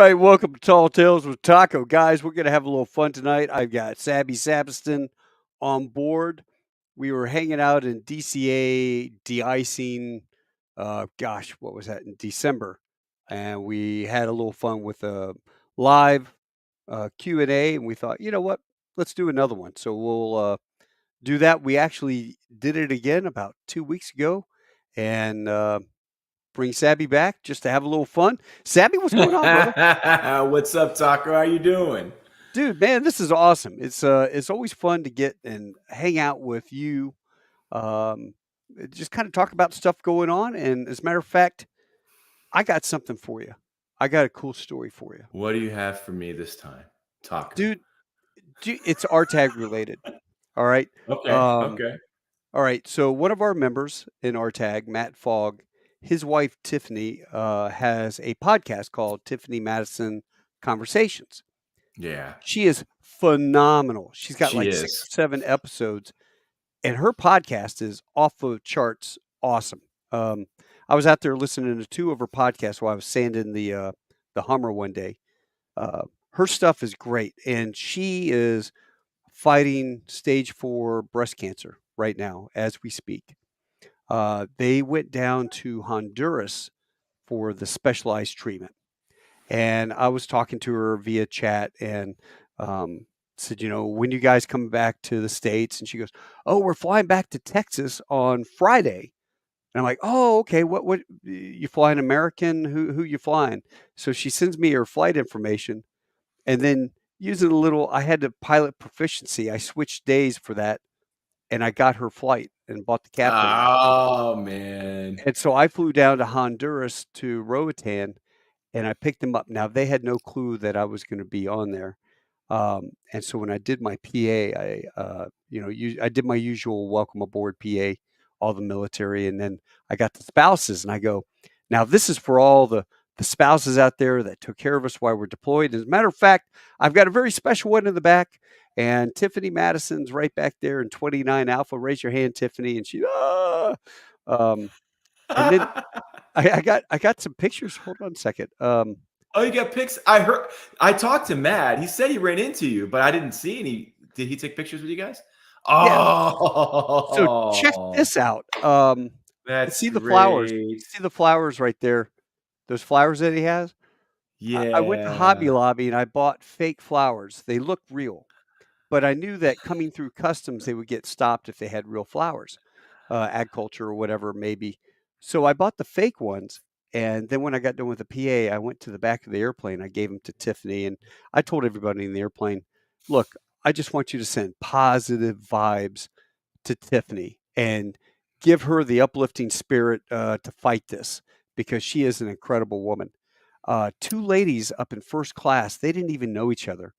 right, welcome to Tall Tales with Taco. Guys, we're going to have a little fun tonight. I've got Sabby Sabiston on board. We were hanging out in DCA de-icing, what was that, in December. And we had a little fun with a live Q&A, and we thought, you know what, let's do another one. So we'll do that. We actually did it again about 2 weeks ago, and bring Sabby back just to have a little fun. Sabby, what's going on, brother? What's up, Taco? How you doing? Dude, man, this is awesome. It's always fun to get and hang out with you. Um, just kind of talk about stuff going on. And as a matter of fact, I got something for you. I got a cool story for you. What do you have for me this time, Taco? Dude, it's RTAG related. All right. Okay. All right. So one of our members in RTAG, Matt Fogg, his wife Tiffany has a podcast called Tiffany Madison Conversations. Yeah. She is phenomenal. She's got She like is. 6 or 7 episodes, and her podcast is off the charts awesome. I was out there listening to 2 of her podcasts while I was sanding the Hummer one day. Her stuff is great, and she is fighting stage 4 breast cancer right now as we speak. They went down to Honduras for the specialized treatment. And I was talking to her via chat and said, when you guys come back to the States? And she goes, oh, we're flying back to Texas on Friday. And I'm like, oh, okay. What you flying American? Who you flying? So she sends me her flight information, and then using I had to pilot proficiency. I switched days for that, and I got her flight and bought the captain. Oh man! And so I flew down to Honduras to Roatan, and I picked them up. Now they had no clue that I was going to be on there, and so when I did my PA, I did my usual welcome aboard PA, all the military, and then I got the spouses, and I go, now this is for all the spouses out there that took care of us while we're deployed. As a matter of fact, I've got a very special one in the back, and Tiffany Madison's right back there in 29 Alpha. Raise your hand, Tiffany, and she, and then I got some pictures. Hold on a second. Oh, you got pics? I talked to Matt. He said he ran into you, but I didn't see any. Did he take pictures with you guys? Oh, yeah. So check this out. That's see the great. flowers. See the flowers right there. Those flowers that he has. Yeah. I went to Hobby Lobby and I bought fake flowers. They look real, but I knew that coming through customs they would get stopped if they had real flowers, agriculture or whatever maybe. So I bought the fake ones. And then when I got done with the PA, I went to the back of the airplane. I gave them to Tiffany, and I told everybody in the airplane, look, I just want you to send positive vibes to Tiffany and give her the uplifting spirit to fight this, because she is an incredible woman. 2 ladies up in first class, they didn't even know each other.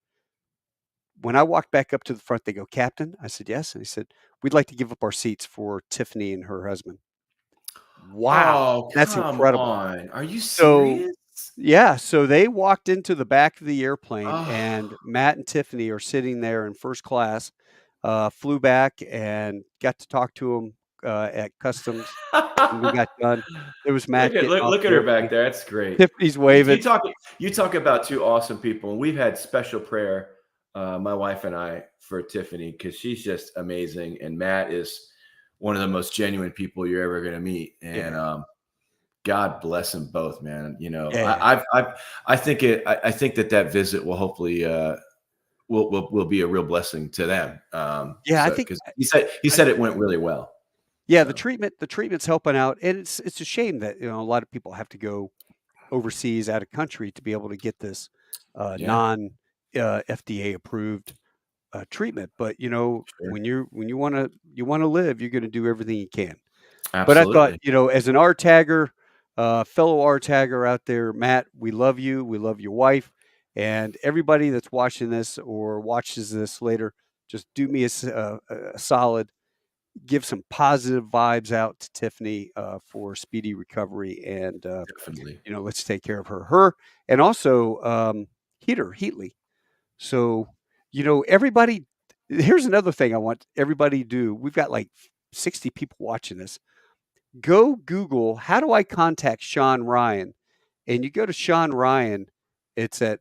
When I walked back up to the front, they go, Captain? I said, yes. And he said, we'd like to give up our seats for Tiffany and her husband. Wow, that's incredible. On. Are you serious? Yeah, so they walked into the back of the airplane, and Matt and Tiffany are sitting there in first class, flew back and got to talk to them at customs when we got done. It was Matt. Look at her back there. That's great. Tiffany's waving. You talk about 2 awesome people, and we've had special prayer, my wife and I, for Tiffany, because she's just amazing, and Matt is one of the most genuine people you're ever going to meet, and God bless them both, man. I think that visit will hopefully will be a real blessing to them. I think because he said it went really well. Yeah, so. The treatment's helping out, and it's a shame that a lot of people have to go overseas, out of country, to be able to get this non FDA approved treatment. But sure. when you want to live, you're going to do everything you can. Absolutely. But I thought, as an RTAGger, fellow RTAGger out there, Matt, we love you. We love your wife, and everybody that's watching this or watches this later, just do me a solid. Give some positive vibes out to Tiffany for speedy recovery, and definitely, let's take care of her, and also Heatley. So, everybody. Here's another thing I want everybody to do. We've got like 60 people watching this. Go Google, how do I contact Sean Ryan? And you go to Sean Ryan, It's at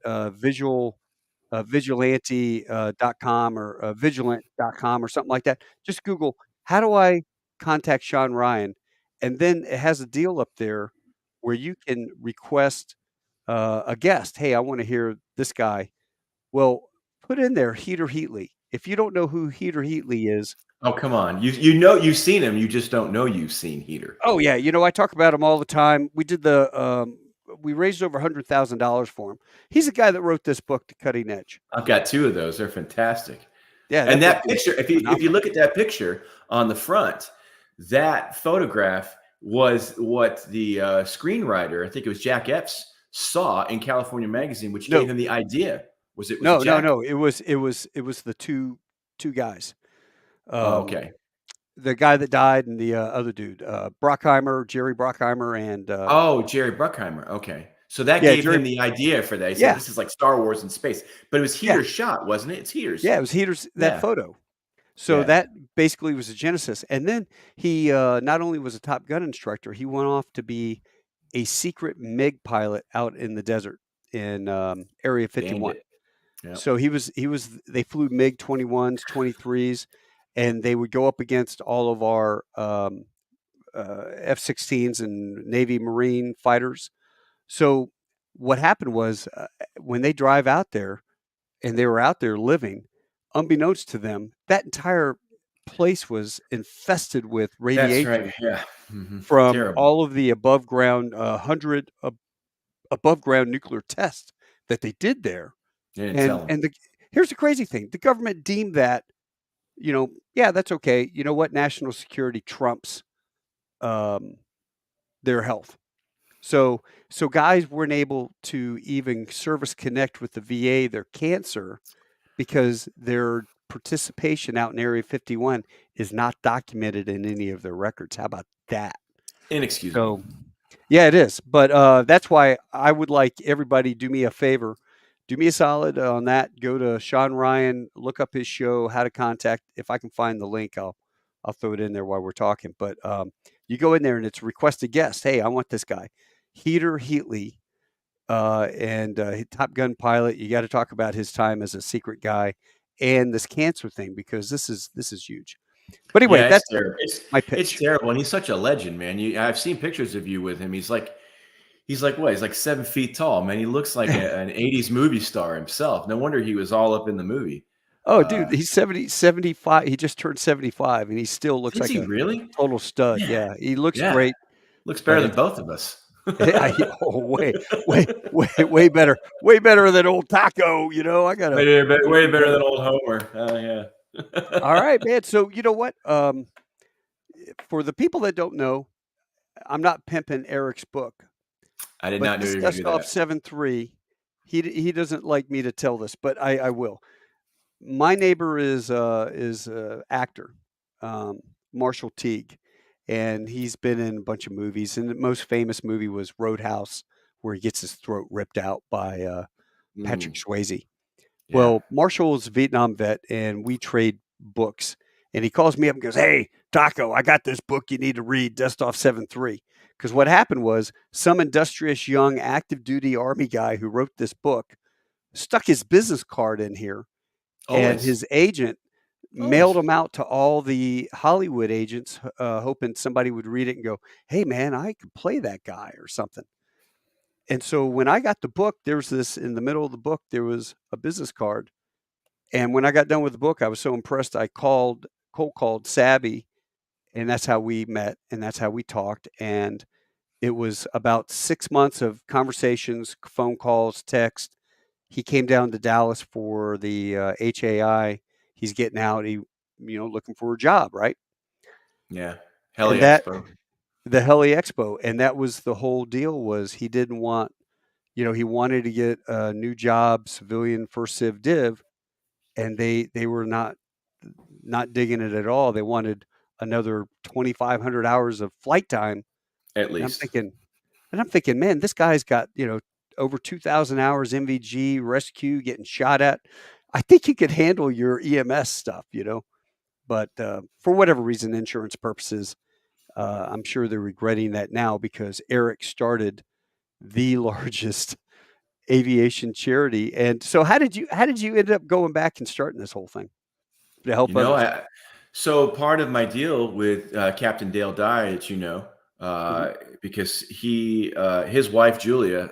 vigilante.com or vigilant.com or something like that. Just Google, how do I contact Sean Ryan? And then it has a deal up there where you can request a guest. Hey, I want to hear this guy. Well, put in there Heater Heatley. If you don't know who Heater Heatley is, Oh, come on. You know you've seen him. You just don't know you've seen Heater. oh yeah, I talk about him all the time. We raised over $100,000 for him. He's the guy that wrote this book, The Cutting Edge. I've got two of those. They're fantastic. Yeah, And that book that is picture, if you phenomenal. look at that picture on the front, that photograph was what the screenwriter, I think it was Jack Epps, saw in California Magazine, which gave No, him the idea. Was it no, no, Jack? no. It was the two guys. Oh, Um, okay. the guy that died and the other dude, Brockheimer, Jerry Brockheimer, and Oh, Jerry Bruckheimer. Okay. So that yeah, gave Jerry. him the idea for that. He said, Yeah, this is like Star Wars in space. But it was yeah, Heater's shot, wasn't it? It's Heater's. yeah. It was Heater's that Yeah. photo. So Yeah. that basically was a genesis. And then he not only was a Top Gun instructor, he went off to be a secret MiG pilot out in the desert in Area Gained 51. it. Yeah. So they flew MiG 21s, 23s, and they would go up against all of our F-16s and Navy Marine fighters. So what happened was when they drive out there and they were out there living, unbeknownst to them, that entire place was infested with That's right. radiation Yeah. from Terrible. all of the above ground, 100 above ground nuclear tests that they did there. They didn't tell And him. and the here's the crazy thing: the government deemed that, yeah, that's okay. You know what? National security trumps um, their health. So guys weren't able to even service connect with the VA their cancer because their participation out in Area 51 is not documented in any of their records. How about that? Inexcusable. So, yeah, it is. But that's why I would like everybody do me a favor. Do me a solid on that. Go to Sean Ryan, look up his show, how to contact. If I can find the link, I'll throw it in there while we're talking. But you go in there and it's request a guest. Hey, I want this guy, Heater Heatley, and Top Gun pilot. You got to talk about his time as a secret guy and this cancer thing because this is huge. But anyway, Yeah, it's that's terrible. my It's pitch. terrible, and he's such a legend, man. I've seen pictures of you with him. He's like what? He's like 7 feet tall, man. He looks like an '80s movie star himself. No wonder he was all up in the movie. Oh, dude, he's 75. He just turned 75, and he still looks Is like he a really? total stud. Yeah, Yeah, he looks yeah. great. Looks better than It's both of us. oh, way better, way better than old Taco. I gotta. Way better than old Homer. Oh All yeah. right, man. So you know what? For the people that don't know, I'm not pimping Eric's book, I did but not know this you were going to dust do off that. 7.3. He doesn't like me to tell this, but I will. My neighbor is actor, um, Marshall Teague, and he's been in a bunch of movies. And the most famous movie was Roadhouse, where he gets his throat ripped out by Patrick Mm, Swayze. yeah. Well, Marshall is a Vietnam vet, and we trade books. And he calls me up and goes, "Hey, Taco, I got this book you need to read, Dust Off 7.3." Because what happened was some industrious young active duty Army guy who wrote this book stuck his business card in here, and Always. his agent mailed Always. them out to all the Hollywood agents, hoping somebody would read it and go, "Hey, man, I could play that guy or something." And so when I got the book, there was this in the middle of the book, there was a business card. And when I got done with the book, I was so impressed. I cold called Sabby, and that's how we met, and that's how we talked. And it was about 6 months of conversations, phone calls, text. He came down to Dallas for the HAI. He's getting out. Looking for a job, right? Yeah. And Heli that Expo. the Heli Expo, and that was the whole deal. Was he didn't want, he wanted to get a new job, civilian first civ div, and they were not digging it at all. They wanted another 2,500 hours of flight time, At and least. I'm thinking, man, this guy's got over 2,000 hours MVG rescue, getting shot at. I think he could handle your EMS stuff. But for whatever reason, insurance purposes, I'm sure they're regretting that now because Erik started the largest aviation charity. And so how did you end up going back and starting this whole thing to help You know, others? so part of my deal with Captain Dale Dye, that Mhm. because his wife Julia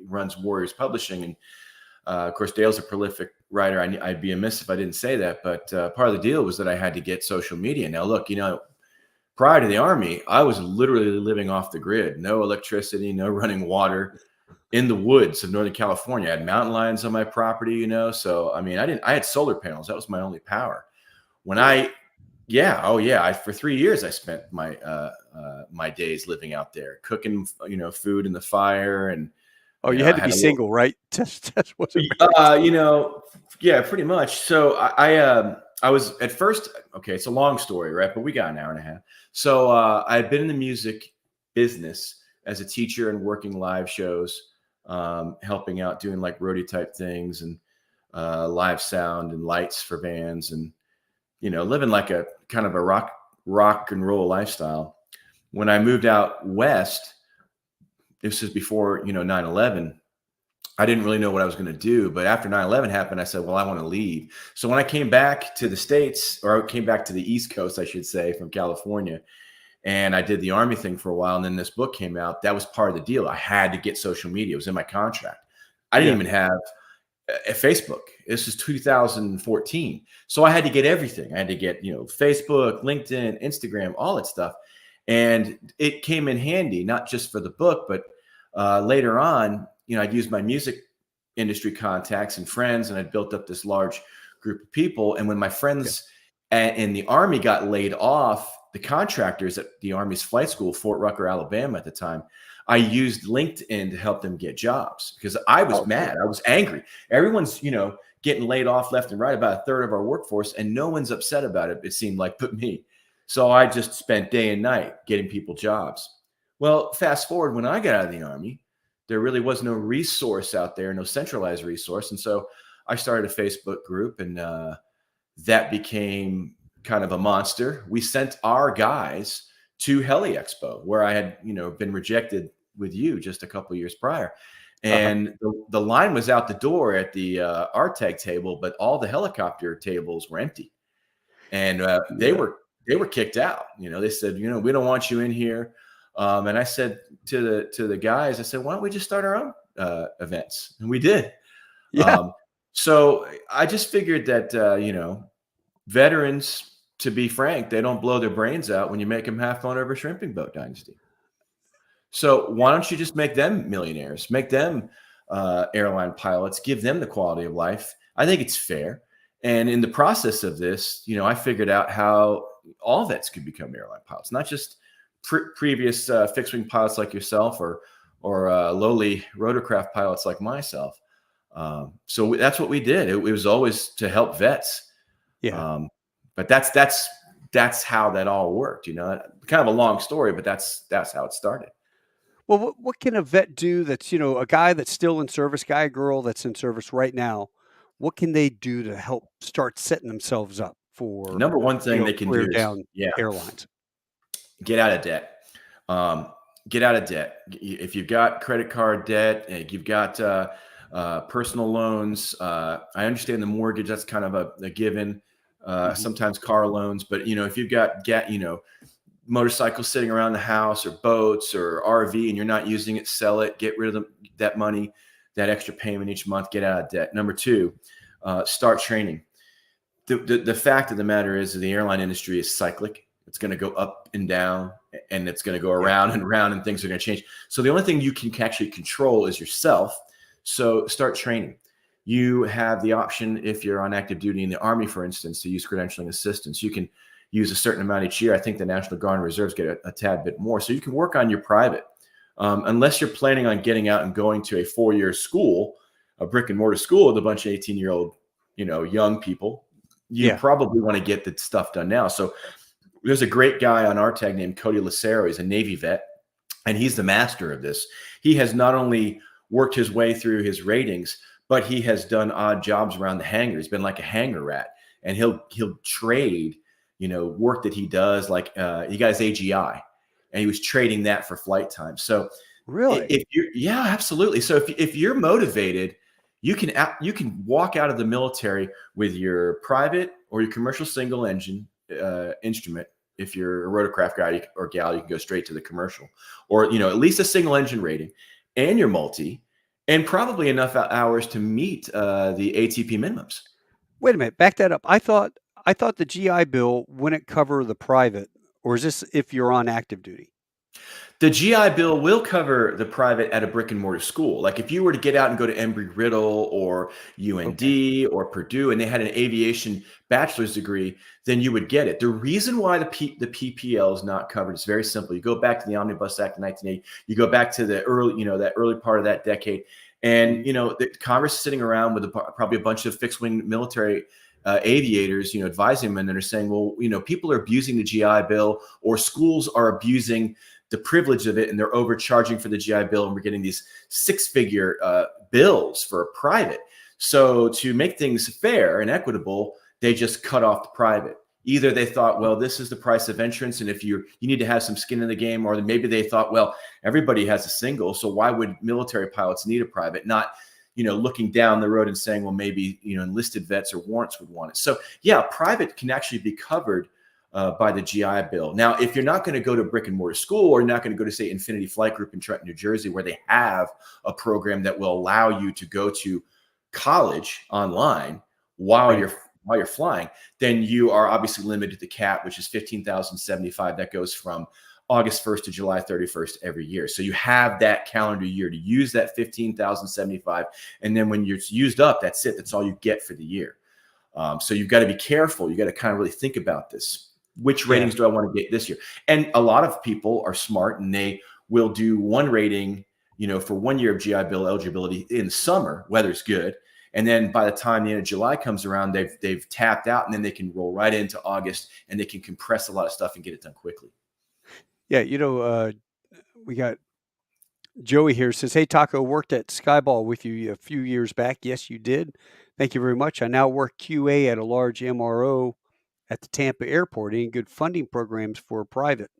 runs Warriors Publishing, and of course Dale's a prolific writer. I'd be amiss if I didn't say that, but part of the deal was that I had to get social media. Now, look, prior to the Army, I was literally living off the grid, no electricity, no running water, in the woods of Northern California. I had mountain lions on my property, so I mean, I had solar panels. That was my only power. When Really? yeah, oh yeah, for 3 years I spent my days living out there, cooking, food in the fire, and Oh, you I had to had be a little, single, right? Just wasn't married. you know, yeah, pretty much. So I was at first, okay, it's a long story, right? But we got an hour and a half. So I had been in the music business as a teacher and working live shows, helping out, doing like roadie type things, and live sound and lights for bands, and living like a kind of a rock and roll lifestyle. When I moved out west, this is before 9/11. I didn't really know what I was going to do, but after 9/11 happened, I said, well, I want to leave. So when I came back to the States, or I came back to the East Coast, I should say, from California, and I did the Army thing for a while, and then this book came out. That was part of the deal. I had to get social media. It was in my contract. I didn't Yeah. even have a Facebook. This is 2014. So I had to get everything. I had to get, Facebook, LinkedIn, Instagram, all that stuff. And it came in handy, not just for the book, but later on, I'd use my music industry contacts and friends, and I'd built up this large group of people. And when my Yeah. friends in the Army got laid off, the contractors at the Army's flight school, Fort Rucker, Alabama at the time, I used LinkedIn to help them get jobs because I was Oh, cool. mad. I was angry. Everyone's, getting laid off left and right, about a third of our workforce, and no one's upset about it, it seemed like, but me. So I just spent day and night getting people jobs. Well, fast forward, when I got out of the Army, there really was no resource out there, no centralized resource. And so I started a Facebook group, and that became kind of a monster. We sent our guys to Heli Expo, where I had, been rejected with you just a couple of years prior. Uh-huh. And the line was out the door at the RTAG table, but all the helicopter tables were empty. And they Yeah. were kicked out. They said, we don't want you in here. And I said to the guys, I said, why don't we just start our own events? And we did. Yeah. So I just figured that, veterans, to be frank, they don't blow their brains out when you make them have fun over shrimping boat dynasty. So why don't you just make them millionaires, make them airline pilots, give them the quality of life? I think it's fair. And in the process of this, I figured out how all vets could become airline pilots, not just previous fixed wing pilots like yourself, or lowly rotorcraft pilots like myself. So that's what we did. It was always to help vets. Yeah. But that's how that all worked. Kind of a long story, but that's how it started. Well, what can a vet do that's, a guy that's still in service, guy, girl that's in service right now, what can they do to help start setting themselves up for, Number one thing they can career do is, down yeah, airlines? get out of debt. Get out of debt. If you've got credit card debt, if you've got personal loans, I understand the mortgage, that's kind of a given. Mhm. Sometimes car loans, but if you've got motorcycles sitting around the house, or boats, or RV, and you're not using it, sell it, get rid of that money, that extra payment each month, get out of debt. Number two, start training. The fact of the matter is that the airline industry is cyclic. It's going to go up and down, and it's going to go Yeah. around and around, and things are going to change. So the only thing you can actually control is yourself. So start training. You have the option, if you're on active duty in the Army, for instance, to use credentialing assistance. You can use a certain amount each year. I think the National Guard and Reserves get a tad bit more. So you can work on your private. Unless you're planning on getting out and going to a 4-year school, a brick and mortar school with a bunch of 18-year-old, young people, you Yeah. probably want to get the stuff done now. So there's a great guy on our tag named Cody Lucero. He's a Navy vet, and he's the master of this. He has not only worked his way through his ratings, but he has done odd jobs around the hangar. He's been like a hangar rat, and he'll trade, work that he does. Like he got his AGI, and he was trading that for flight time. So Really? If you're, yeah, absolutely. So if you're motivated, you can walk out of the military with your private or your commercial single engine instrument. If you're a rotorcraft guy or gal, you can go straight to the commercial, or at least a single engine rating, and your multi, and probably enough hours to meet the ATP minimums. Wait a minute, back that up. I thought the GI Bill wouldn't cover the private, or is this if you're on active duty? The GI Bill will cover the private at a brick and mortar school. Like if you were to get out and go to Embry-Riddle or Okay. UND or Purdue, and they had an aviation bachelor's degree, then you would get it. The reason why the PPL is not covered is very simple. You go back to the Omnibus Act of 1980. You go back to the early, that early part of that decade, and Mhm. the Congress is sitting around with probably a bunch of fixed wing military aviators, advising them, and they're saying, well, people are abusing the GI Bill, or schools are abusing the privilege of it, and they're overcharging for the GI Bill, and we're getting these six-figure bills for a private. So to make things fair and equitable, they just cut off the private. Either they thought, well, this is the price of entrance, and if you need to have some skin in the game, or maybe they thought, well, everybody has a single, so why would military pilots need a private? Not looking down the road and saying, well, maybe enlisted vets or warrants would want it. So yeah, private can actually be covered by the GI Bill. Now, if you're not going to go to brick and mortar school, or you're not going to go to, say, Infinity Flight Group in Trenton, New Jersey, where they have a program that will allow you to go to college online while Right. you're flying, then you are obviously limited to the cap, which is 15,075. That goes from August 1st to July 31st every year. So you have that calendar year to use that 15,075, and then when you're used up, that's it. That's all you get for the year. So you've got to be careful. You got to kind of really think about this. Which Yeah. ratings do I want to get this year? And a lot of people are smart, and they will do one rating, for 1 year of GI Bill eligibility in summer, weather's good. And then by the time the end of July comes around, they've tapped out, and then they can roll right into August, and they can compress a lot of stuff and get it done quickly. Yeah. We got Joey here says, "Hey, Taco, worked at Skyball with you a few years back. Yes, you did. Thank you very much. I now work QA at a large MRO at the Tampa airport. Any good funding programs for private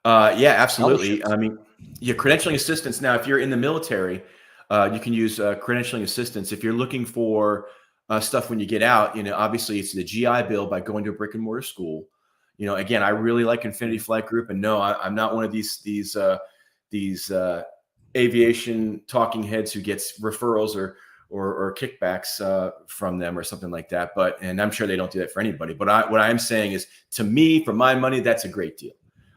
Yeah, absolutely. scholarships?" I mean, yeah, credentialing assistance. Now, if you're in the military, you can use credentialing assistance. If you're looking for stuff when you get out, obviously it's the GI Bill by going to a brick and mortar school. Again, I really like Infinity Flight Group, and no, I'm not one of these aviation talking heads who gets referrals or kickbacks from them or something like that. And I'm sure they don't do that for anybody. But what I'm saying is, to me, for my money, that's a great deal.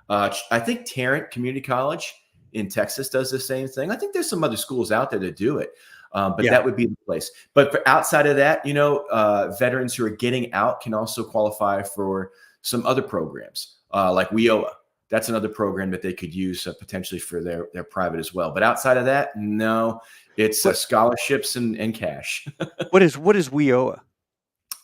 I think Tarrant Community College in Texas does the same thing. I think there's some other schools out there that do it, but Yeah. that would be the place. But for outside of that, veterans who are getting out can also qualify for some other programs, like WIOA. That's another program that they could use potentially for their private as well. But outside of that, no, it's What scholarships and cash. what is WIOA?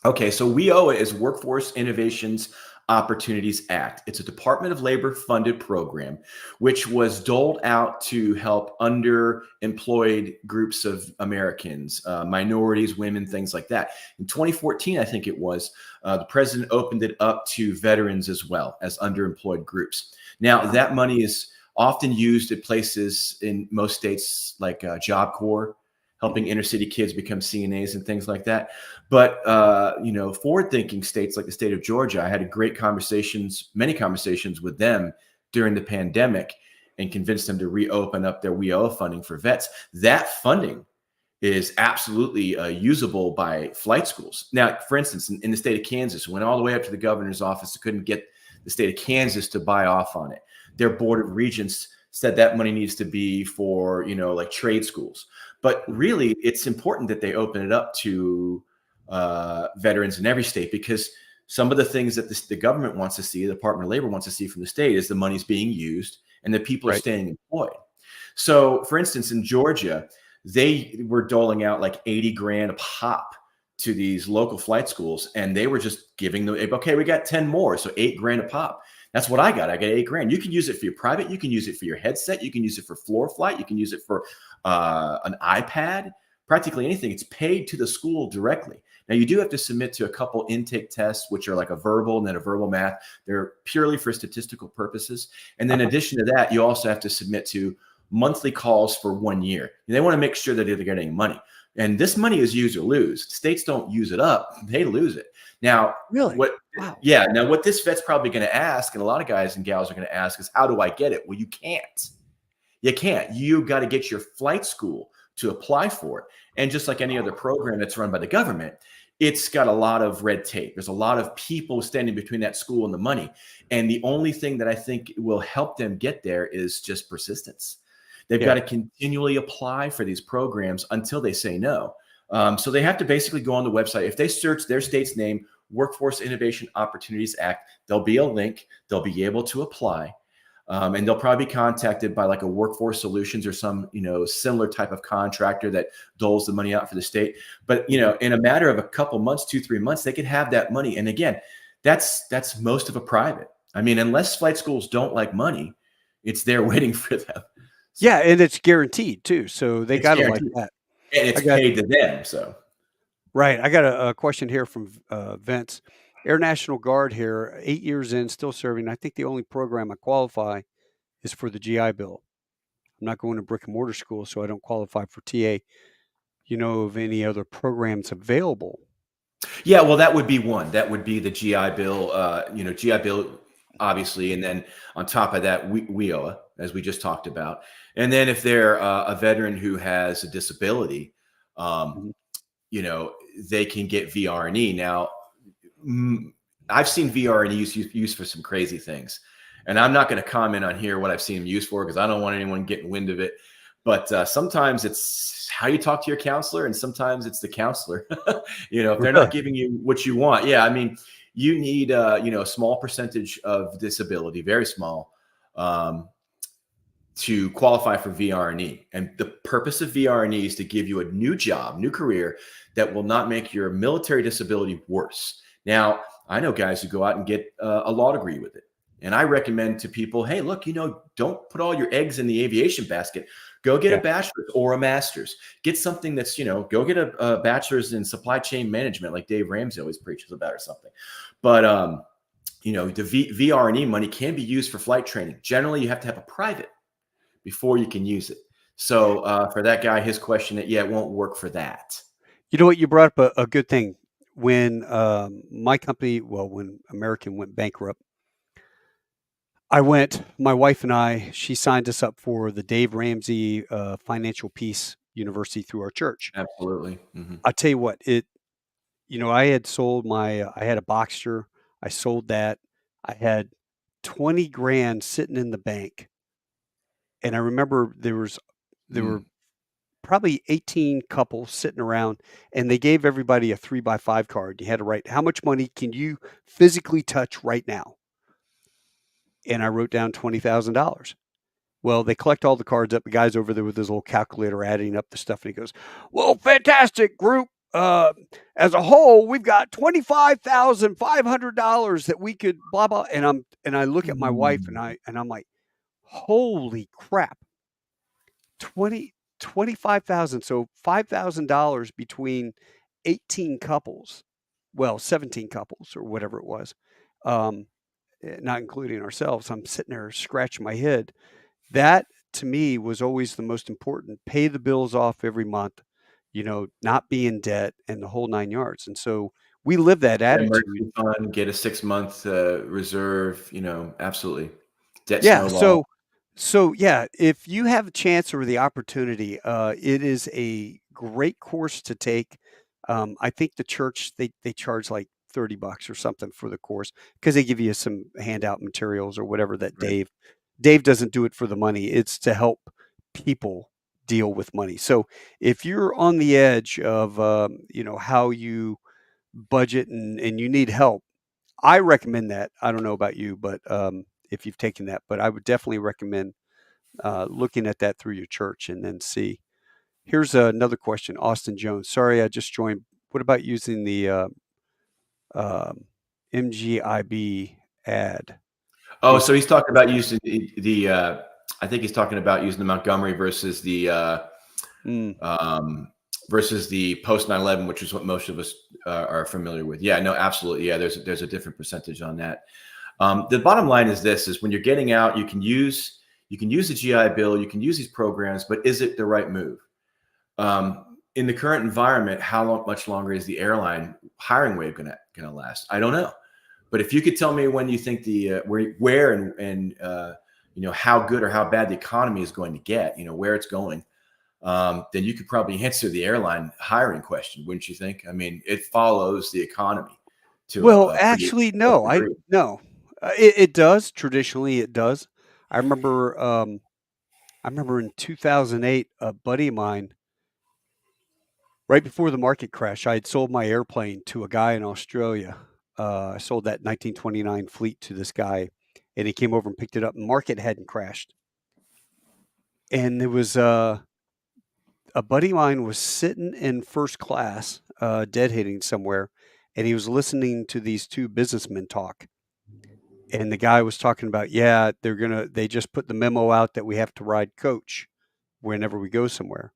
Okay, so WIOA is Workforce Innovations Opportunities Act. It's a Department of Labor funded program, which was doled out to help underemployed groups of Americans, minorities, women, things like that. In 2014, I think it was, the president opened it up to veterans as well as underemployed groups. Now, that money is often used at places in most states like Job Corps, helping inner city kids become CNAs and things like that. But forward-thinking states like the state of Georgia, I had many conversations with them during the pandemic, and convinced them to reopen up their WIOA funding for vets. That funding is absolutely usable by flight schools. Now, for instance, in the state of Kansas, went all the way up to the governor's office. They couldn't get the state of Kansas to buy off on it. Their board of regents said that money needs to be for, like trade schools. But really, it's important that they open it up to veterans in every state, because some of the things that the government wants to see, the Department of Labor wants to see from the state, is the money's being used and that people are Right. staying employed. So, for instance, in Georgia, they were doling out like 80 grand a pop to these local flight schools, and they were just giving them, okay, we got 10 more, so 8 grand a pop. That's what I got. I got 8 grand. You can use it for your private. You can use it for your headset. You can use it for floor flight. You can use it for an iPad. practically anything, it's paid to the school directly. Now, you do have to submit to a couple intake tests, which are like a verbal and then a verbal math. They're purely for statistical purposes. And then in addition to that, you also have to submit to monthly calls for 1 year. And they want to make sure that they're getting money. And this money is use or lose. States don't use it up, they lose it. Now, Really? Wow. Yeah. Now, what this vet's probably going to ask, and a lot of guys and gals are going to ask, is how do I get it? Well, you can't. You can't. You got to get your flight school to apply for it. And just like any other program that's run by the government, it's got a lot of red tape. There's a lot of people standing between that school and the money. And the only thing that I think will help them get there is just persistence. They've got to continually apply for these programs until they say no. So they have to basically go on the website. If they search their state's name, Workforce Innovation Opportunities Act, there'll be a link. They'll be able to apply. And they'll probably be contacted by like a Workforce Solutions or some, similar type of contractor that doles the money out for the state. But, in a matter of a couple months, 2-3 months, they could have that money. And again, that's most of a private. I mean, unless flight schools don't like money, it's there waiting for them. Yeah, and it's guaranteed too. So they got to like that. And it's paid to them. So, right. I got a question here from Vince. Air National Guard here, 8 years in, still serving. I think the only program I qualify is for the GI Bill. I'm not going to brick and mortar school, so I don't qualify for TA. You know of any other programs available? Yeah, well, that would be one. That would be the GI Bill. GI Bill, obviously, and then on top of that, WIOA, as we just talked about. And then if they're a veteran who has a disability, they can get VRE. Now, I've seen VRE used for some crazy things, and I'm not going to comment on here what I've seen them used for because I don't want anyone getting wind of it. But sometimes it's how you talk to your counselor, and sometimes it's the counselor. If they're not giving you what you want, I mean, you need a small percentage of disability, very small, to qualify for VRE. And the purpose of VRE is to give you a new job, new career that will not make your military disability worse. Now, I know guys who go out and get a law degree with it. And I recommend to people, hey, look, don't put all your eggs in the aviation basket. Go get a bachelor's or a master's. Get something that's, go get a bachelor's in supply chain management like Dave Ramsey always preaches about or something. But, the VRE money can be used for flight training. Generally, you have to have a private before you can use it. So for that guy, his question, it won't work for that. You know what? You brought up a good thing. When my company, when American went bankrupt, my wife and I, she signed us up for the Dave Ramsey Financial Peace University through our church. Absolutely. Mm-hmm. I'll tell you what, I had sold I had a Boxster. I sold that. I had 20 grand sitting in the bank. And I remember there were probably 18 couples sitting around, and they gave everybody a 3x5 card. You had to write, how much money can you physically touch right now? And I wrote down $20,000. Well, they collect all the cards up. The guy's over there with his little calculator adding up the stuff, and he goes, well, fantastic group. As a whole, we've got $25,500 that we could blah, blah. And I look at my wife and I'm like, holy crap. 25,000. So $5,000 between 18 couples, 17 couples or whatever it was, not including ourselves. I'm sitting there scratching my head. That to me was always the most important. Pay the bills off every month, not be in debt and the whole 9 yards. And so we live that attitude. Fund, get a 6-month reserve, absolutely. Debt snowball. So if you have a chance or the opportunity, it is a great course to take. I think the church, they charge like $30 or something for the course because they give you some handout materials or whatever that right. Dave doesn't do it for the money. It's to help people deal with money. So if you're on the edge of, how you budget and you need help, I recommend that. I don't know about you, but if you've taken that, but I would definitely recommend looking at that through your church and then see. Here's another question. Austin Jones. Sorry, I just joined. What about using the MGIB ad? Oh, so he's talking about using I think he's talking about using the Montgomery versus the versus the post 9/11, which is what most of us are familiar with. Yeah, no, absolutely. Yeah, there's a different percentage on that. The bottom line is this: is when you're getting out, you can use the GI Bill, you can use these programs, but is it the right move? In the current environment, much longer is the airline hiring wave gonna last? I don't know. But if you could tell me when you think the where and how good or how bad the economy is going to get, where it's going, then you could probably answer the airline hiring question, wouldn't you think? I mean, it follows the economy to Well, a pretty actually, close no, degree. it does. Traditionally, it does. I remember in 2008, a buddy of mine, right before the market crash, I had sold my airplane to a guy in Australia. I sold that 1929 fleet to this guy, and he came over and picked it up. And the market hadn't crashed, and there was a buddy of mine was sitting in first class, deadheading somewhere, and he was listening to these two businessmen talk. And the guy was talking about, yeah, they just put the memo out that we have to ride coach whenever we go somewhere.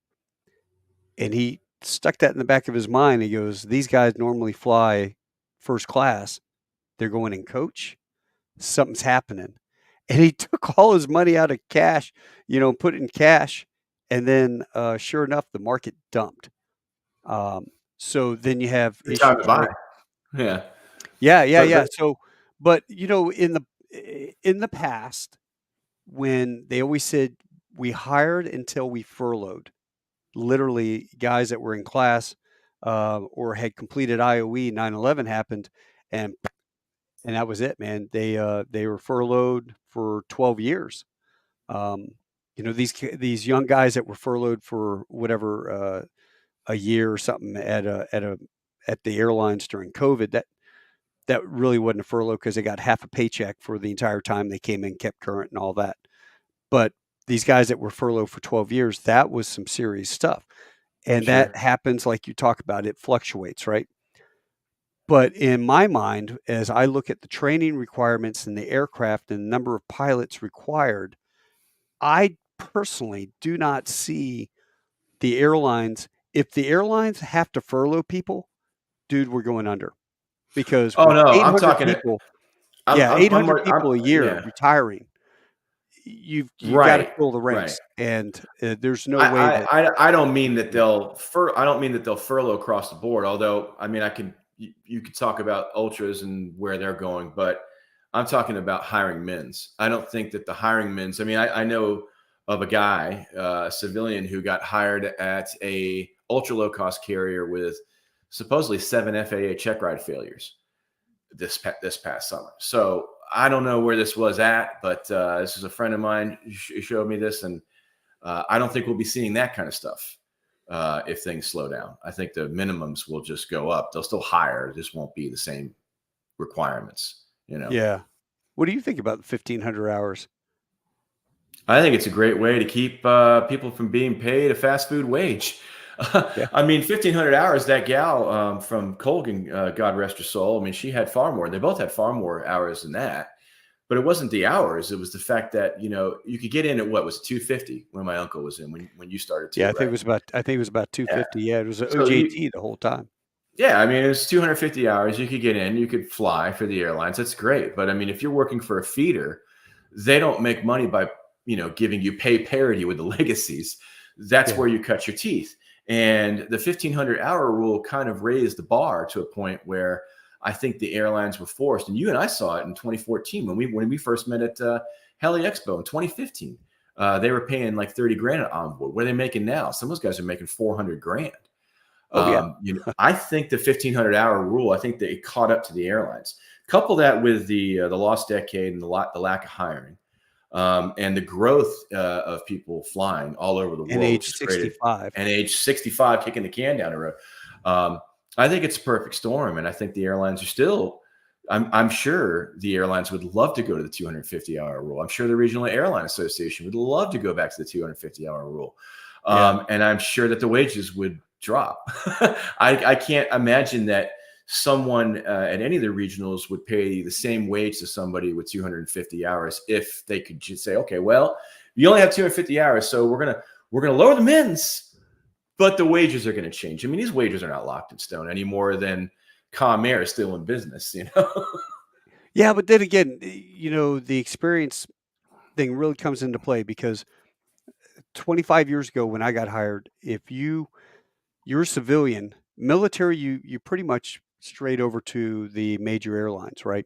And he stuck that in the back of his mind. He goes, these guys normally fly first class. They're going in coach. Something's happening. And he took all his money out of cash, put it in cash. And then, sure enough, the market dumped. So then you have Good time to issues, buy. right? Yeah. Yeah. So, but in the past, when they always said we hired until we furloughed, literally guys that were in class or had completed IOE, 9/11 happened, and that was it, man. They were furloughed for 12 years. These young guys that were furloughed for whatever a year or something at the airlines during COVID, that really wasn't a furlough because they got half a paycheck for the entire time they came in, kept current, and all that. But these guys that were furloughed for 12 years, that was some serious stuff. And Sure. that happens, like you talk about, it fluctuates, right? But in my mind, as I look at the training requirements and the aircraft and the number of pilots required, I personally do not see the airlines. If the airlines have to furlough people, dude, we're going under. Because Oh with no, I'm 800 talking. people, I'm 800 more. people a year Yeah. retiring, you got to Right. fill the Right. ranks, and there's no way that. I don't mean that I don't mean that they'll furlough across the board. Although I mean you could talk about ultras and where they're going, but I'm talking about hiring men's. I don't think that the hiring men's. I mean, I know of a guy, a civilian, who got hired at a ultra low cost carrier with supposedly 7 FAA check ride failures this past summer. So I don't know where this was at, but this is a friend of mine who showed me this, and I don't think we'll be seeing that kind of stuff if things slow down. I think the minimums will just go up. They'll still hire, it just won't be the same requirements. Yeah. What do you think about the 1,500 hours? I think it's a great way to keep people from being paid a fast food wage. Yeah. I mean, 1,500 hours, that gal from Colgan, God rest her soul. I mean, she had far more. They both had far more hours than that. But it wasn't the hours. It was the fact that, you could get in at what was it, 250 when my uncle was in, when you started too, Yeah, I right? think it was about 250. Yeah, it was an So OJT the whole time. yeah, I mean, it was 250 hours. You could get in, you could fly for the airlines. That's great. But I mean, if you're working for a feeder, they don't make money by, giving you pay parity with the legacies. That's where you cut your teeth. And the 1,500 hour rule kind of raised the bar to a point where I think the airlines were forced, and you and I saw it in 2014 when we first met at Heli Expo in 2015. They were paying like 30 grand on board. What are they making now? Some of those guys are making 400 grand. Oh, yeah. I think the 1,500 hour rule, I think that it caught up to the airlines. Couple that with the lost decade and the lack of hiring. And the growth of people flying all over the world, And age 65. and age 65, kicking the can down the road. I think it's a perfect storm, and I think the airlines are still. I'm sure the airlines would love to go to the 250-hour rule. I'm sure the Regional Airline Association would love to go back to the 250-hour rule, and I'm sure that the wages would drop. I can't imagine that someone at any of the regionals would pay the same wage to somebody with 250 hours if they could just say, okay, well, you only have 250 hours, so we're gonna lower the mins, But the wages are going to change. I mean, these wages are not locked in stone any more than Comair is still in business, you know? Yeah, but then again, the experience thing really comes into play because 25 years ago when I got hired, if you're a civilian, military, you pretty much straight over to the major airlines, right?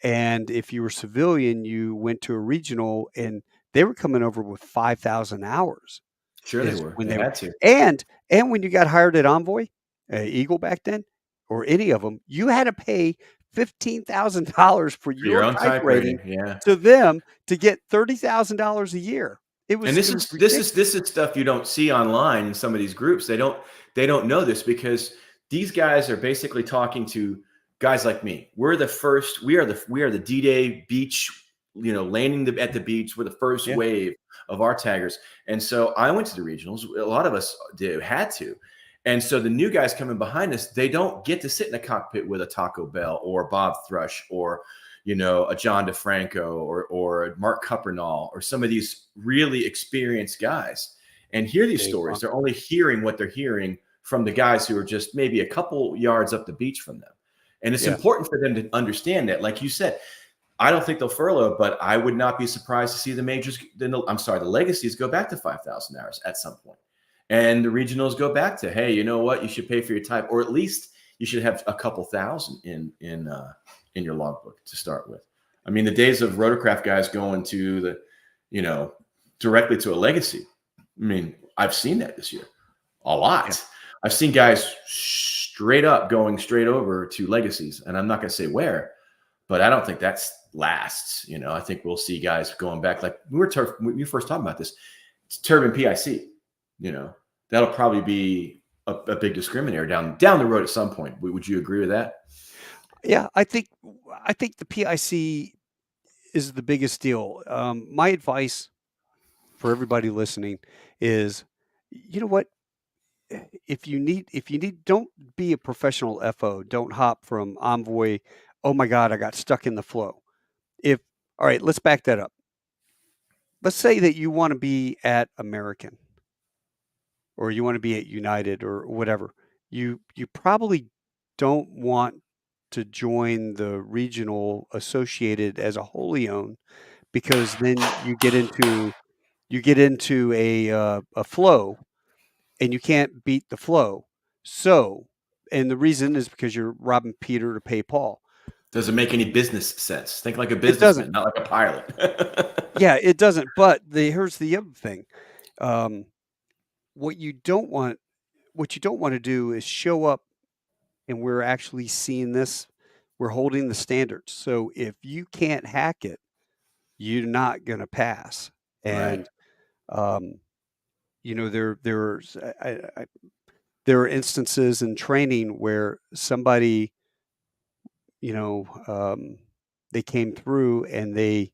And if you were civilian, you went to a regional, and they were coming over with 5,000 hours Sure they is were. when They they were. had to. And when you got hired at Envoy, Eagle back then, or any of them, you had to pay $15,000 for For your your own type type rating rating, yeah. to them to get $30,000 a year. It And was this it was is this is ridiculous. this is stuff you don't see online in some of these groups. They don't know this because these guys are basically talking to guys like me. We're the first. We are the D-Day beach. Landing at the beach. We're the first Yeah, wave of our taggers. And so I went to the regionals. A lot of us had to. And so the new guys coming behind us, they don't get to sit in a cockpit with a Taco Bell or Bob Thrush or a John DeFranco or a Mark Cuppernall or some of these really experienced guys and hear these Dave stories. They're Bronco. only hearing what they're hearing from the guys who are just maybe a couple yards up the beach from them. And it's Yeah, important for them to understand that, like you said, I don't think they'll furlough, but I would not be surprised to see the majors, the legacies go back to 5,000 hours at some point. And the regionals go back to, hey, you know what? You should pay for your type, or at least you should have a couple thousand in your logbook to start with. I mean, the days of rotorcraft guys going to directly to a legacy. I mean, I've seen that this year a yeah, lot. I've seen guys straight up going straight over to legacies, and I'm not going to say where, but I don't think that's lasts. I think we'll see guys going back like when we first talked about this. It's turbine PIC. That'll probably be a big discriminator down the road at some point. Would you agree with that? yeah. I think the PIC is the biggest deal. My advice for everybody listening is, you know what? If you need, don't be a professional FO. Don't hop from Envoy. Oh my God, I got stuck in the flow. If All right, let's back that up. Let's say that you want to be at American or you want to be at United or whatever. You probably don't want to join the regional associated as a wholly owned because then you get into a flow and you can't beat the flow. So, and the reason is because you're robbing Peter to pay Paul. Does it make any business sense? Think like a It doesn't. businessman, not like a pilot. Yeah, it doesn't. But here's the other thing. Um, what you don't want, what you don't want to do is show up, and we're actually seeing this. We're holding the standards. So if you can't hack it, you're not going to pass. Right. And um, there are instances in training where somebody, you know, um, they came through and they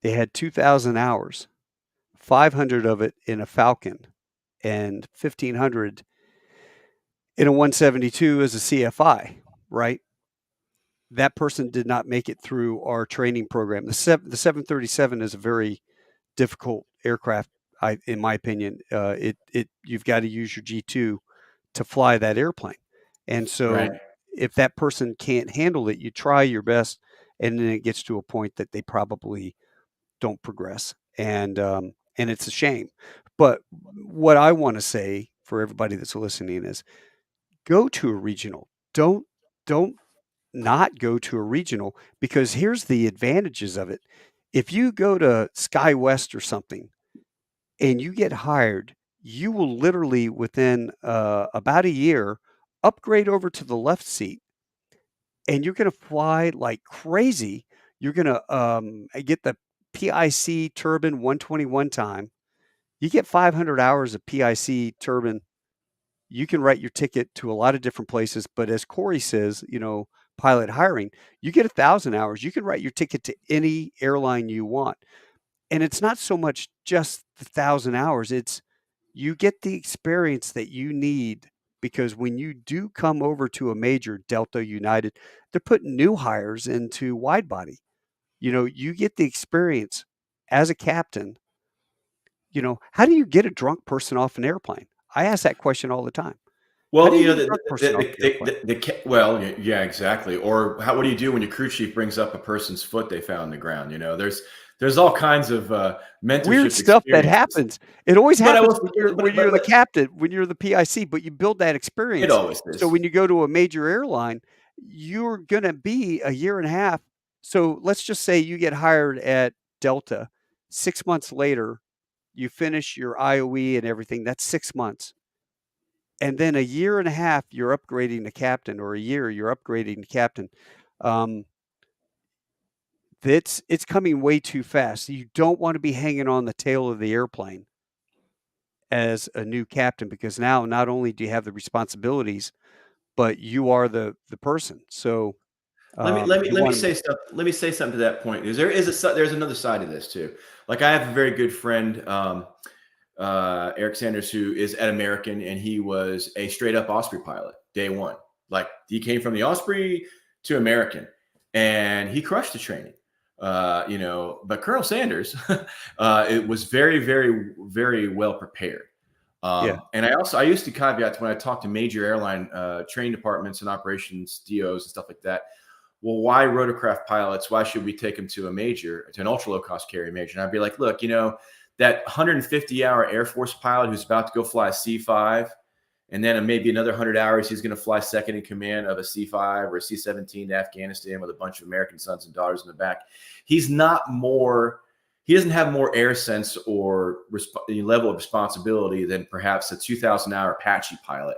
had 2,000 hours, 500 of it in a Falcon, and 1,500 in a 172 as a CFI. Right? That person did not make it through our training program. The 737 is a very difficult aircraft, in my opinion. You've got to use your G2 to fly that airplane, and Right. so if that person can't handle it, you try your best, and then it gets to a point that they probably don't progress, and it's a shame. But what I want to say for everybody that's listening is go to a regional. Don't not go to a regional because here's the advantages of it. If you go to SkyWest or something and you get hired, you will literally within about a year upgrade over to the left seat and you're going to fly like crazy. You're going to get the PIC turbine 121 time. You get 500 hours of PIC turbine. You can write your ticket to a lot of different places. But as Corey says, pilot hiring, you get 1,000 hours. You can write your ticket to any airline you want. And it's not so much just the 1,000 hours. It's you get the experience that you need because when you do come over to a major Delta United, they're putting new hires into wide body. You get the experience as a captain. How do you get a drunk person off an airplane? I ask that question all the time. How Well, do you you know, get a drug person off the airplane? well, yeah, exactly. Or what do you do when your crew chief brings up a person's foot they found on the ground? There's all kinds of Weird mentorship stuff that experiences. happens. It always But I happens will, when you're the captain, when you're the PIC, but you build that it experience. always So is. when you go to a major airline, you're gonna be a year and a half. So let's just say you get hired at Delta. 6 months later, you finish your IOE and everything. That's 6 months. And then a year and a half, you're upgrading to captain, or a year, you're upgrading to captain. Um, it's coming way too fast. You don't want to be hanging on the tail of the airplane as a new captain, because now not only do you have the responsibilities, but you are the person. So you Let me want to, say something. Let me say something to that point. Because there's another side of this too. Like I have a very good friend, Erik Sanders, who is at American, and he was a straight up Osprey pilot day one. Like he came from the Osprey to American, and he crushed the training. But Colonel Sanders, it was very, very, very well prepared. yeah, And I used to caveat when I talk to major airline training departments and operations DOs and stuff like that. Well, why rotorcraft pilots? Why should we take them to an ultra low cost carrier major? And I'd be like, look, that 150-hour Air Force pilot who's about to go fly a C5, and then maybe another 100 hours, he's going to fly second in command of a C5 or a C-17 to Afghanistan with a bunch of American sons and daughters in the back. He doesn't have more air sense or level of responsibility than perhaps a 2,000-hour Apache pilot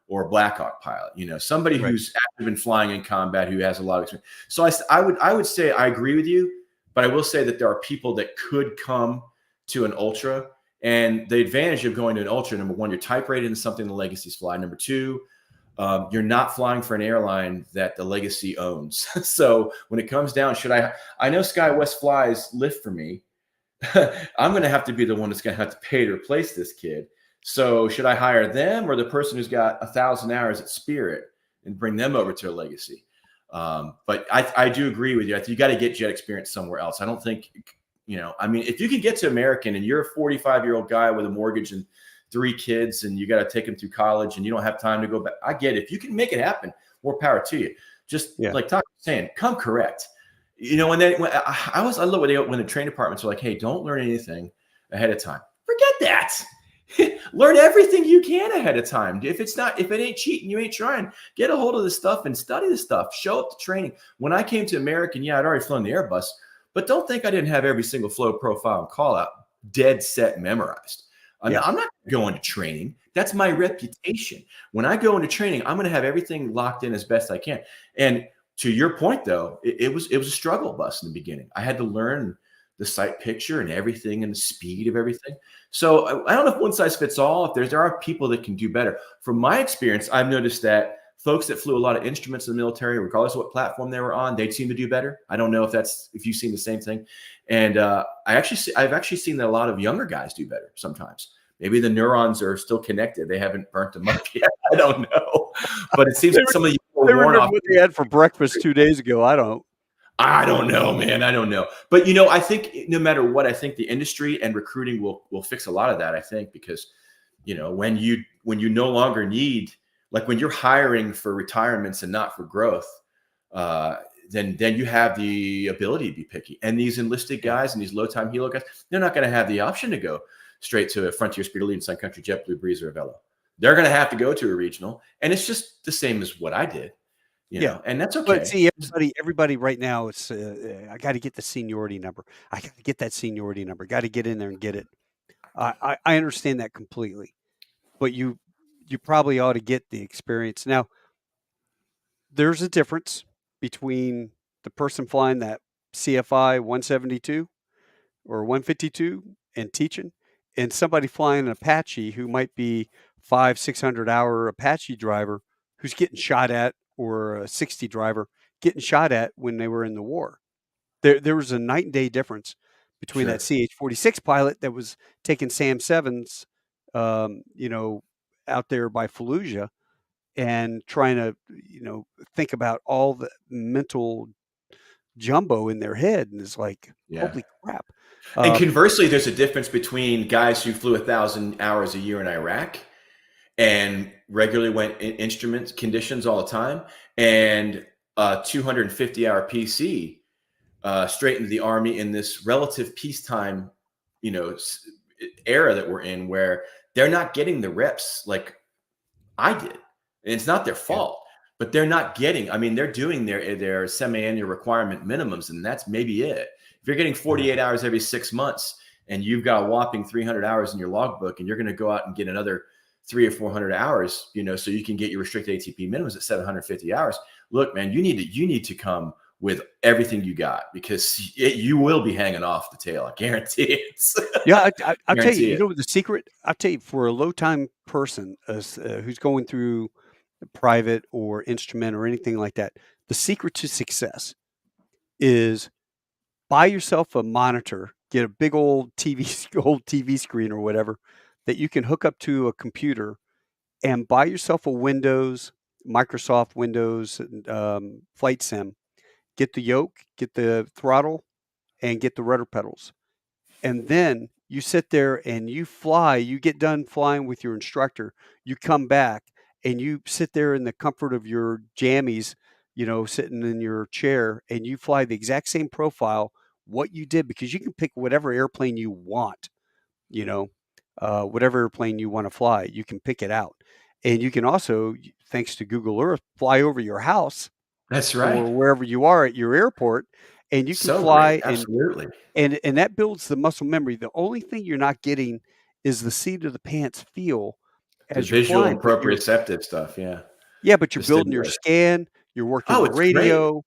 or a Black Hawk pilot. Somebody right. who's active in flying in combat, who has a lot of experience. So I would say I agree with you, but I will say that there are people that could come to an ultra, and the advantage of going to an ultra, number one, you're type rated in something the legacies fly. Number two, you're not flying for an airline that the legacy owns. So when it comes down, I know SkyWest flies lift for me. I'm going to have to be the one that's going to have to pay to replace this kid. So should I hire them or the person who's got 1,000 hours at Spirit and bring them over to a legacy? But I do agree with you. You got to get jet experience somewhere else. I don't think, if you can get to American and you're a 45-year-old guy with a mortgage and 3 kids and you got to take them through college and you don't have time to go back, I get it. If you can make it happen, more power to you. Just like Todd was saying, come correct. And then I love when the training departments are like, hey, don't learn anything ahead of time. Forget that. Learn everything you can ahead of time. If it ain't cheating, you ain't trying. Get a hold of the stuff and study the stuff. Show up to training. When I came to American, I'd already flown the Airbus, but don't think I didn't have every single flow profile and call out dead set memorized. I'm not going to training. That's my reputation. When I go into training, I'm going to have everything locked in as best I can. And to your point, though, it was a struggle bus in the beginning. I had to learn the sight picture and everything and the speed of everything. So I don't know if one size fits all. If there are people that can do better. From my experience, I've noticed that folks that flew a lot of instruments in the military, regardless of what platform they were on, they'd seem to do better. I don't know if you've seen the same thing. And I've actually seen that a lot of younger guys do better sometimes. Maybe the neurons are still connected. They haven't burnt them up yet. I don't know. But it seems like some of the They remember what they had for breakfast 2 days ago. I don't know, man. I don't know. But, I think no matter what, I think the industry and recruiting will fix a lot of that, I think, because, when you no longer need, like when you're hiring for retirements and not for growth, then you have the ability to be picky. And these enlisted guys and these low-time helo guys, they're not going to have the option to go straight to a Frontier, Speed Elite, Sun Country, JetBlue, Breeze, or a Velo. They're going to have to go to a regional. And it's just the same as what I did. And that's okay. But see, everybody right now, it's I got to get the seniority number. I got to get that seniority number. Got to get in there and get it. I understand that completely, but you probably ought to get the experience. Now, there's a difference between the person flying that CFI 172 or 152 and teaching, and somebody flying an Apache who might be 500-600-hour Apache driver who's getting shot at, or a 60 driver getting shot at when they were in the war. There was a night and day difference between that CH-46 pilot that was taking SAM 7s, out there by Fallujah, and trying to, think about all the mental jumbo in their head, and it's like, holy crap. And conversely, there's a difference between guys who flew 1,000 hours a year in Iraq and regularly went in instruments conditions all the time, and a 250-hour PC straight into the Army in this relative peacetime, era that we're in, where they're not getting the reps like I did. And it's not their Yeah. fault, but they're not getting, I mean, they're doing their semi-annual requirement minimums, and that's maybe it. If you're getting 48 hours every 6 months and you've got a whopping 300 hours in your logbook, and you're going to go out and get another 300 or 400 hours, so you can get your restricted ATP minimums at 750 hours. Look, man, you need to come with everything you got, because you will be hanging off the tail. I guarantee it. Yeah, I'll tell you, Guarantee it. the secret, I'll tell you, for a low-time person who's going through private or instrument or anything like that, the secret to success is buy yourself a monitor, get a big old TV screen or whatever that you can hook up to a computer, and buy yourself a Microsoft Windows flight sim. Get the yoke, get the throttle, and get the rudder pedals. And then you sit there and you fly. You get done flying with your instructor. You come back and you sit there in the comfort of your jammies, sitting in your chair, and you fly the exact same profile what you did, because you can pick whatever airplane you want, you know, whatever airplane you want to fly, you can pick it out. And you can also, thanks to Google Earth, fly over your house That's right. or wherever you are at your airport, and you can So great. fly Absolutely. and that builds the muscle memory. The only thing you're not getting is the seat of the pants feel The as you're visual and flying, but proprioceptive stuff. Yeah. you're To building your stimulate. scan, you're working Oh, the it's great. radio.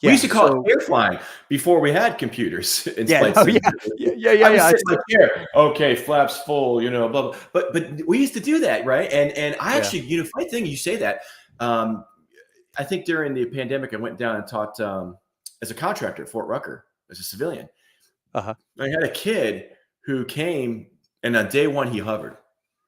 We used Yeah, to call it so air flying before we had computers in yeah, flight no, sim. yeah, I was yeah, sitting like here, okay, flaps full, blah, blah. But we used to do that, right? And I yeah, actually, funny thing you say that. Um, I think during the pandemic, I went down and taught as a contractor at Fort Rucker as a civilian. uh-huh, I had a kid who came, and on day one he hovered.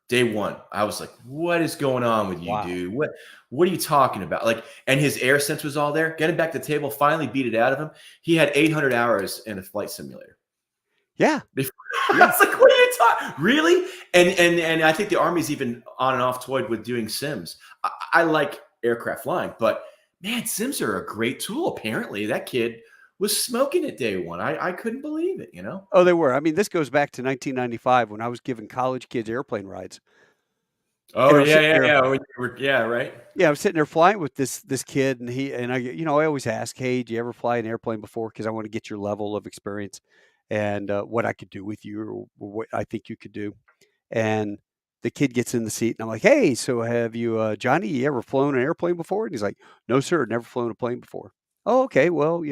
Day one, I was like, "What is going on with you, wow, dude? What are you talking about?" Like, and his air sense was all there. Getting back to the table, finally beat it out of him. He had 800 hours in a flight simulator. yeah, Before, I yeah. was like, "What are you talking? Really?" And I think the Army's even on and off toyed with doing sims. I like aircraft flying, but man, sims are a great tool. Apparently, that kid was smoking it day one. I couldn't believe it. Oh, they were. I mean, this goes back to 1995 when I was giving college kids airplane rides, Oh and I was yeah, sitting yeah, there. yeah. Yeah, right. Yeah, I was sitting there flying with this kid, and I always ask, "Hey, do you ever fly an airplane before?" Because I want to get your level of experience and what I could do with you, or what I think you could do. And the kid gets in the seat, and I'm like, "Hey, so have you, Johnny? You ever flown an airplane before?" And he's like, "No, sir, never flown a plane before." Oh, okay. Well,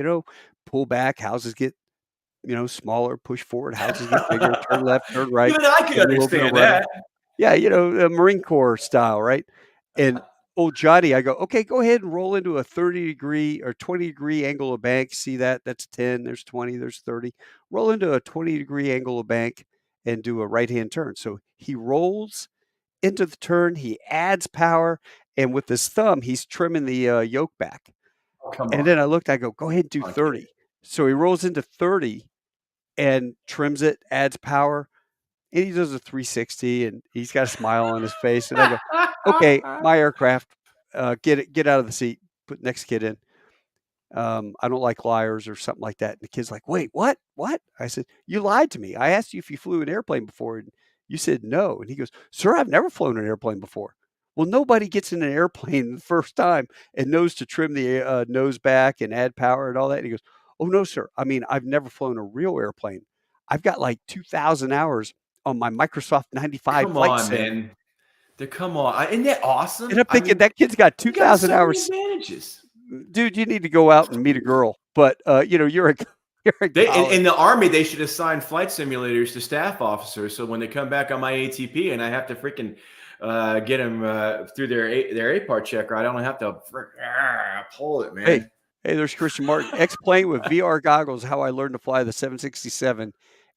pull back, houses get smaller. Push forward, houses get bigger. Turn left, turn right. Even I could Give it a little bit of understand rudder. that. Yeah, Marine Corps style, right? And old Johnny, I go, okay, go ahead and roll into a 30-degree or 20-degree angle of bank. See that? That's 10, there's 20, there's 30. Roll into a 20-degree angle of bank and do a right-hand turn. So he rolls into the turn, he adds power, and with his thumb, he's trimming the yoke back. Oh, come And on. then I looked, I go, go ahead and do Come on, kid. 30. So he rolls into 30 and trims it, adds power, and he does a 360, and he's got a smile on his face. And I go, okay, my aircraft, get out of the seat, put next kid in. I don't like liars or something like that. And the kid's like, wait, what? What? I said, you lied to me. I asked you if you flew an airplane before, and you said no. And he goes, sir, I've never flown an airplane before. Well, nobody gets in an airplane the first time and knows to trim the nose back and add power and all that. And he goes, oh, no, sir. I mean, I've never flown a real airplane. I've got like 2,000 hours on my Microsoft 95 Come flight on, sim. man. Come on. Isn't that And awesome? I'm I thinking mean, that kid's got you got 2,000 so many hours. advantages. Dude, you need to go out and meet a girl. But you're in They college. in the Army, they should assign flight simulators to staff officers. So when they come back on my ATP and I have to freaking get them through their APAR checker, I don't have to pull it, Hey, man. there's Christian Martin. X-plane with VR goggles, how I learned to fly the 767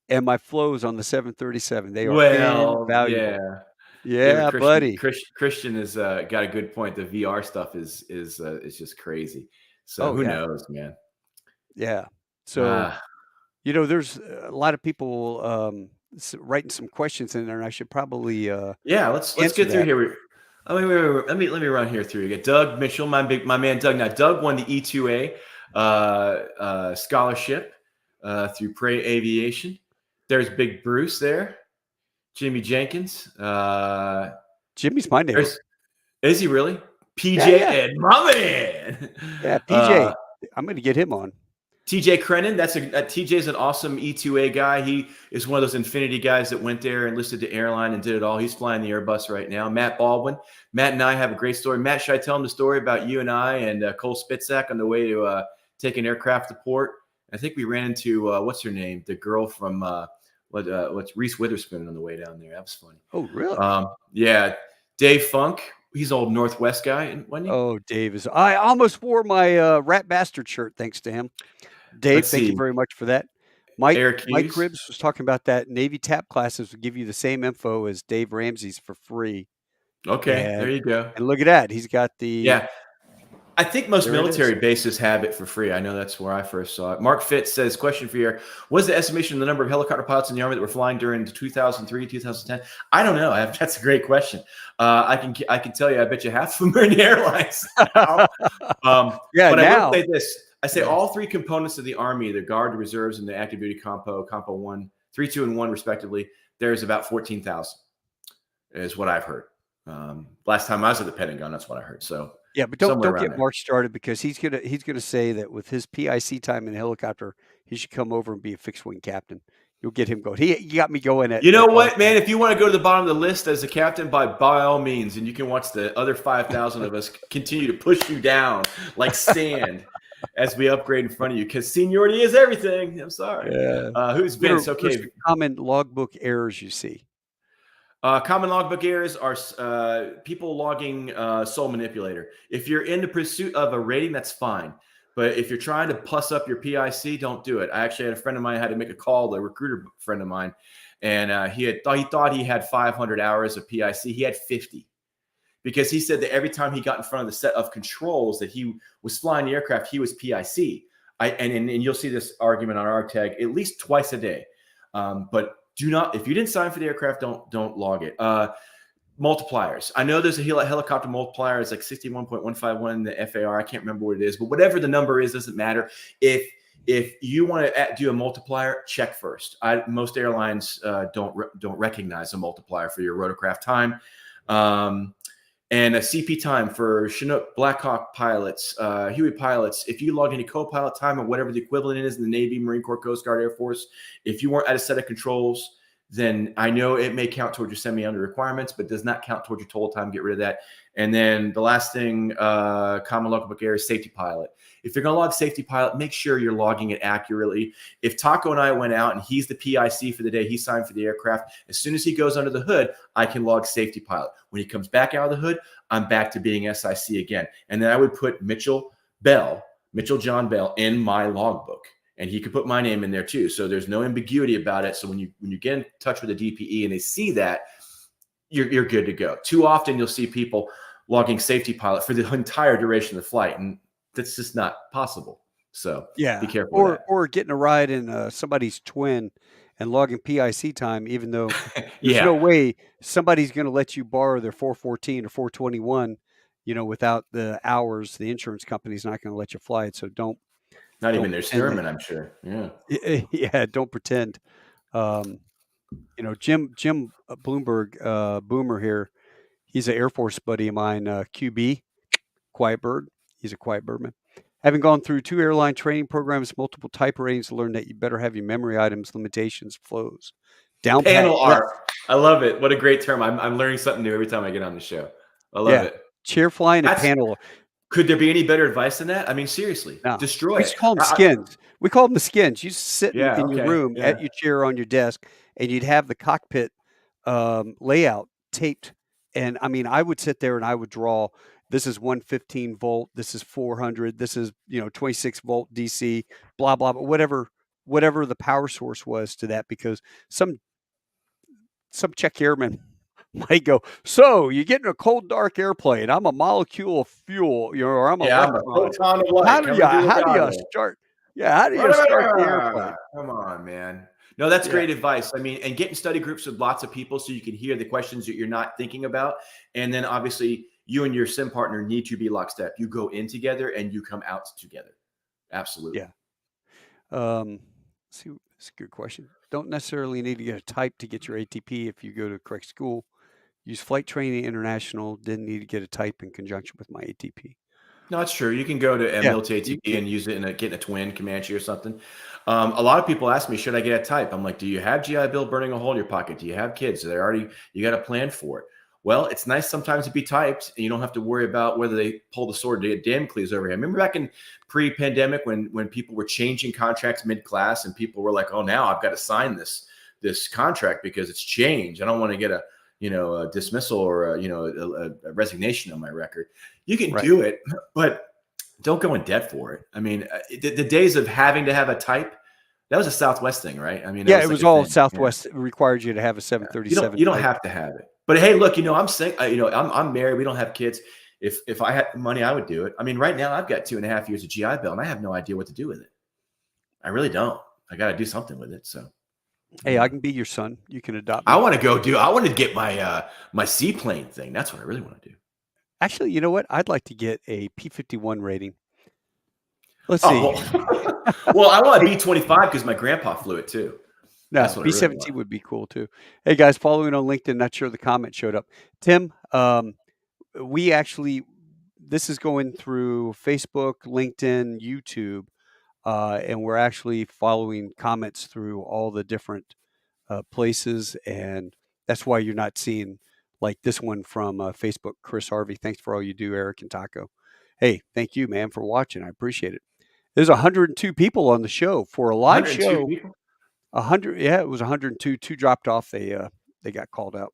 and my flows on the 737. They are Well, invaluable. yeah. Yeah, but Yeah, buddy. Christian has got a good point. The VR stuff is just crazy. So Oh, who yeah. knows, man? Yeah. So, Ah, there's a lot of people, writing some questions in there, and I should probably Yeah, let's answer get through that. here. Let me run here through. You get Doug Mitchell, my man Doug. Now Doug won the E2A scholarship through Prey Aviation. There's Big Bruce there. Jimmy Jenkins. Jimmy's my neighbor. Is he really? PJ Yeah. and my man. Yeah, PJ. I'm going to get him on. TJ Crennan, TJ's an awesome E2A guy. He is one of those Infinity guys that went there, enlisted to airline, and did it all. He's flying the Airbus right now. Matt Baldwin. Matt and I have a great story. Matt, should I tell him the story about you and I and Cole Spitzak on the way to take an aircraft to port? I think we ran into what's her name, the girl from what's Reese Witherspoon on the way down there. That was funny. Oh, really? Yeah, Dave Funk. He's an old Northwest guy, wasn't he? Oh, Dave is. I almost wore my Rat Bastard shirt thanks to him. Dave, thank you very much for that. Mike Cribbs was talking about that Navy TAP classes would give you the same info as Dave Ramsey's for free. Okay, there you go. And look at that. He's got the Yeah. I think most military bases have it for free. I know that's where I first saw it. Mark Fitz says, question for you. What is the estimation of the number of helicopter pilots in the Army that were flying during 2003, 2010? I don't know. That's a great question. I can tell you, I bet you half of them are in the airlines now. But I will say this. I say all three components of the Army, the Guard, the Reserves, and the Active Duty Compo 1, 3, 2, and 1, respectively, there's about 14,000 is what I've heard. Last time I was at the Pentagon, that's what I heard. So yeah, but don't get Mark started, because he's gonna say that with his PIC time in a helicopter, he should come over and be a fixed wing captain. You'll get him going. He got me going at. You know what, man? If you want to go to the bottom of the list as a captain, by all means, and you can watch the other 5,000 of us continue to push you down like sand as we upgrade in front of you, because seniority is everything. I'm sorry. Yeah. Who's Vince? Okay. Common logbook errors you see. Common logbook errors are people logging Soul Manipulator. If you're in the pursuit of a rating, that's fine. But if you're trying to plus up your PIC, don't do it. I actually had a friend of mine had to make a call, a recruiter friend of mine, and he thought he had 500 hours of PIC. He had 50, because he said that every time he got in front of the set of controls that he was flying the aircraft, he was PIC. And you'll see this argument on ARGTAG at least twice a day. But do not, if you didn't sign for the aircraft, don't log it. Multipliers. I know there's a helicopter multiplier. It's like 61.151, the FAR. I can't remember what it is, but whatever the number is, doesn't matter. If you want to do a multiplier, check first. Most airlines don't recognize a multiplier for your rotorcraft time. And a CP time for Chinook, Blackhawk pilots, Huey pilots. If you log any co-pilot time or whatever the equivalent is in the Navy, Marine Corps, Coast Guard, Air Force, if you weren't at a set of controls, then I know it may count towards your semi-under requirements, but does not count towards your total time. Get rid of that. And then the last thing, common logbook error is safety pilot. If you're going to log safety pilot, make sure you're logging it accurately. If Taco and I went out and he's the PIC for the day, he signed for the aircraft, as soon as he goes under the hood, I can log safety pilot. When he comes back out of the hood, I'm back to being SIC again. And then I would put Mitchell John Bell in my logbook. And he could put my name in there too. So there's no ambiguity about it. So when you get in touch with the DPE and they see that, you're good to go. Too often you'll see people logging safety pilot for the entire duration of the flight, and that's just not possible. So yeah, be careful. Or getting a ride in somebody's twin and logging PIC time, even though there's no way somebody's going to let you borrow their 414 or 421, without the hours. The insurance company's not going to let you fly it. So don't. Not even their Stearman, I'm sure. Yeah. Yeah. Don't pretend. Jim Bloomberg, Boomer here. He's an Air Force buddy of mine, QB, Quiet Bird. He's a quiet birdman. Having gone through 2 airline training programs, multiple type ratings, learned that you better have your memory items, limitations, flows. Down panel art. I love it. What a great term. I'm learning something new every time I get on the show. I love it. Chair flying and panel. Could there be any better advice than that? I mean, seriously, destroy it. We call them skins. We call them the skins. You sit in your room at your chair on your desk, and you'd have the cockpit layout taped. And I mean, I would sit there and I would draw. This is 115 volt. This is 400. This is 26 volt DC. Blah blah. But whatever the power source was to that, because some Czech airman might go, so you get in a cold, dark airplane. I'm a molecule of fuel, or I'm a photon of light. How do you start? Yeah, how do you start the airplane? Come on, man. No, that's Yeah. great advice. I mean, and get in study groups with lots of people so you can hear the questions that you're not thinking about. And then obviously you and your sim partner need to be lockstep. You go in together and you come out together. Absolutely. Yeah. See, that's a good question. Don't necessarily need to get a type to get your ATP if you go to the correct school. Use Flight Training International. Didn't need to get a type in conjunction with my ATP. No, it's true. You can go to a Yeah, military you ATP can. and use it in get in a twin Comanche or something. A lot of people ask me, should I get a type? I'm like, do you have GI Bill burning a hole in your pocket? Do you have kids? They already, you got a plan for it. Well, it's nice sometimes to be typed and you don't have to worry about whether they pull the sword to get Damocles over here. I remember back in pre-pandemic when people were changing contracts mid-class and people were like, oh, now I've got to sign this contract because it's changed. I don't want to get a dismissal or a resignation on my record. You can Right. do it, but don't go in debt for it. I mean, the days of having to have a type, that was a Southwest thing, right? I mean, that Yeah, was it like was a all thing. Southwest. It required you to have a You don't 737 you don't type. have to have it. But hey, look, I'm saying, I'm married. We don't have kids. If I had money, I would do it. I mean, right now I've got 2.5 years of GI Bill, and I have no idea what to do with it. I really don't. I got to do something with it. So, Hey, I can be your son. You can adopt I me. want to get my seaplane thing. That's what I really want to do. Actually, you know what? I'd like to get a P-51 rating. Let's see. Oh, well, I want a B-25 because my grandpa flew it too. That's No, what I really B-17 want. would be cool too. Hey guys, following on LinkedIn, not sure the comment showed up. Tim, we actually, this is going through Facebook, LinkedIn, YouTube, and we're actually following comments through all the different places, and that's why you're not seeing like this one from Facebook. Chris Harvey, thanks for all you do, Eric and Taco. Hey, thank you, man, for watching. I appreciate it. There's 102 people on the show for a live 102 show. people. 100, yeah, it was 102. Two dropped off. They got called out.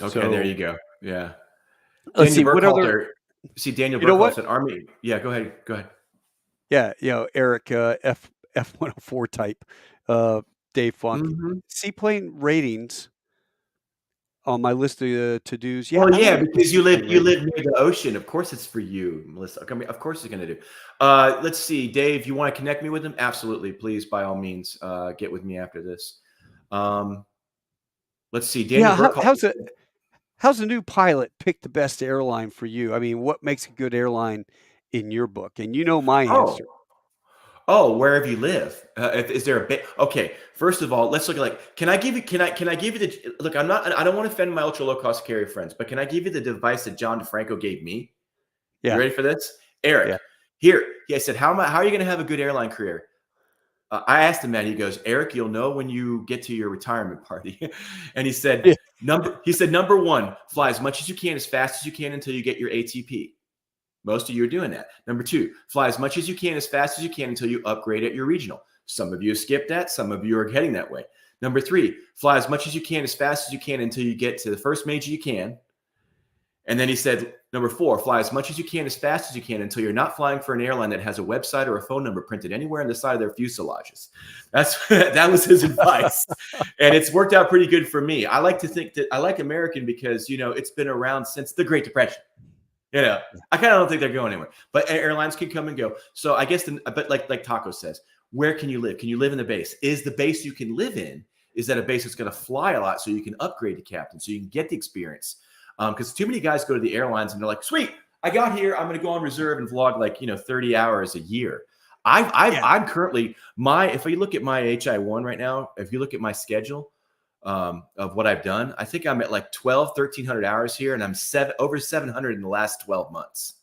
Okay, there So you go. Yeah. let's Daniel see what other. Burkhalter. See, Daniel You know Burkhalter what? said Army. Yeah, go ahead. Go ahead. Yeah, Eric F104 type, Dave Funk, Mhm. seaplane ratings on my list of to dos. Yeah, Well, I want yeah, to get a because you seaplane rating. live near the ocean. Of course, it's for you, Melissa. I mean, of course, it's going to do. Let's see, Dave. You want to connect me with him? Absolutely, please, by all means, get with me after this. Um, let's see, Daniel Yeah, Burkhalter. how's a new pilot pick the best airline for you? I mean, what makes a good airline in your book? And you know my Oh, answer. wherever you live. Is there a bit? Okay, first of all, let's look at can I give you the look? I don't want to offend my ultra low cost carrier friends, but can I give you the device that John DeFranco gave me? You Yeah, ready for this? Eric, yeah. here. I said, how are you going to have a good airline career? I asked him that. He goes, Eric, you'll know when you get to your retirement party. And he said, Yeah. number one, fly as much as you can, as fast as you can until you get your ATP. Most of you are doing that. Number two, fly as much as you can, as fast as you can until you upgrade at your regional. Some of you have skipped that. Some of you are heading that way. Number three, fly as much as you can, as fast as you can until you get to the first major you can. And then he said, number four, fly as much as you can, as fast as you can until you're not flying for an airline that has a website or a phone number printed anywhere on the side of their fuselages. That was his advice. And it's worked out pretty good for me. I like to think that I like American because, it's been around since the Great Depression. I kind of don't think they're going anywhere, but airlines can come and go. So I guess, but like Taco says, where can you live? Can you live in the base? Is the base you can live in, is that a base that's going to fly a lot so you can upgrade to captain, so you can get the experience? Because too many guys go to the airlines and they're like, sweet, I got here. I'm going to go on reserve and vlog 30 hours a year. I'm currently if you look at my HI1 right now, if you look at my schedule of what I've done, I think I'm at 1,300 hours here, and I'm over 700 in the last 12 months.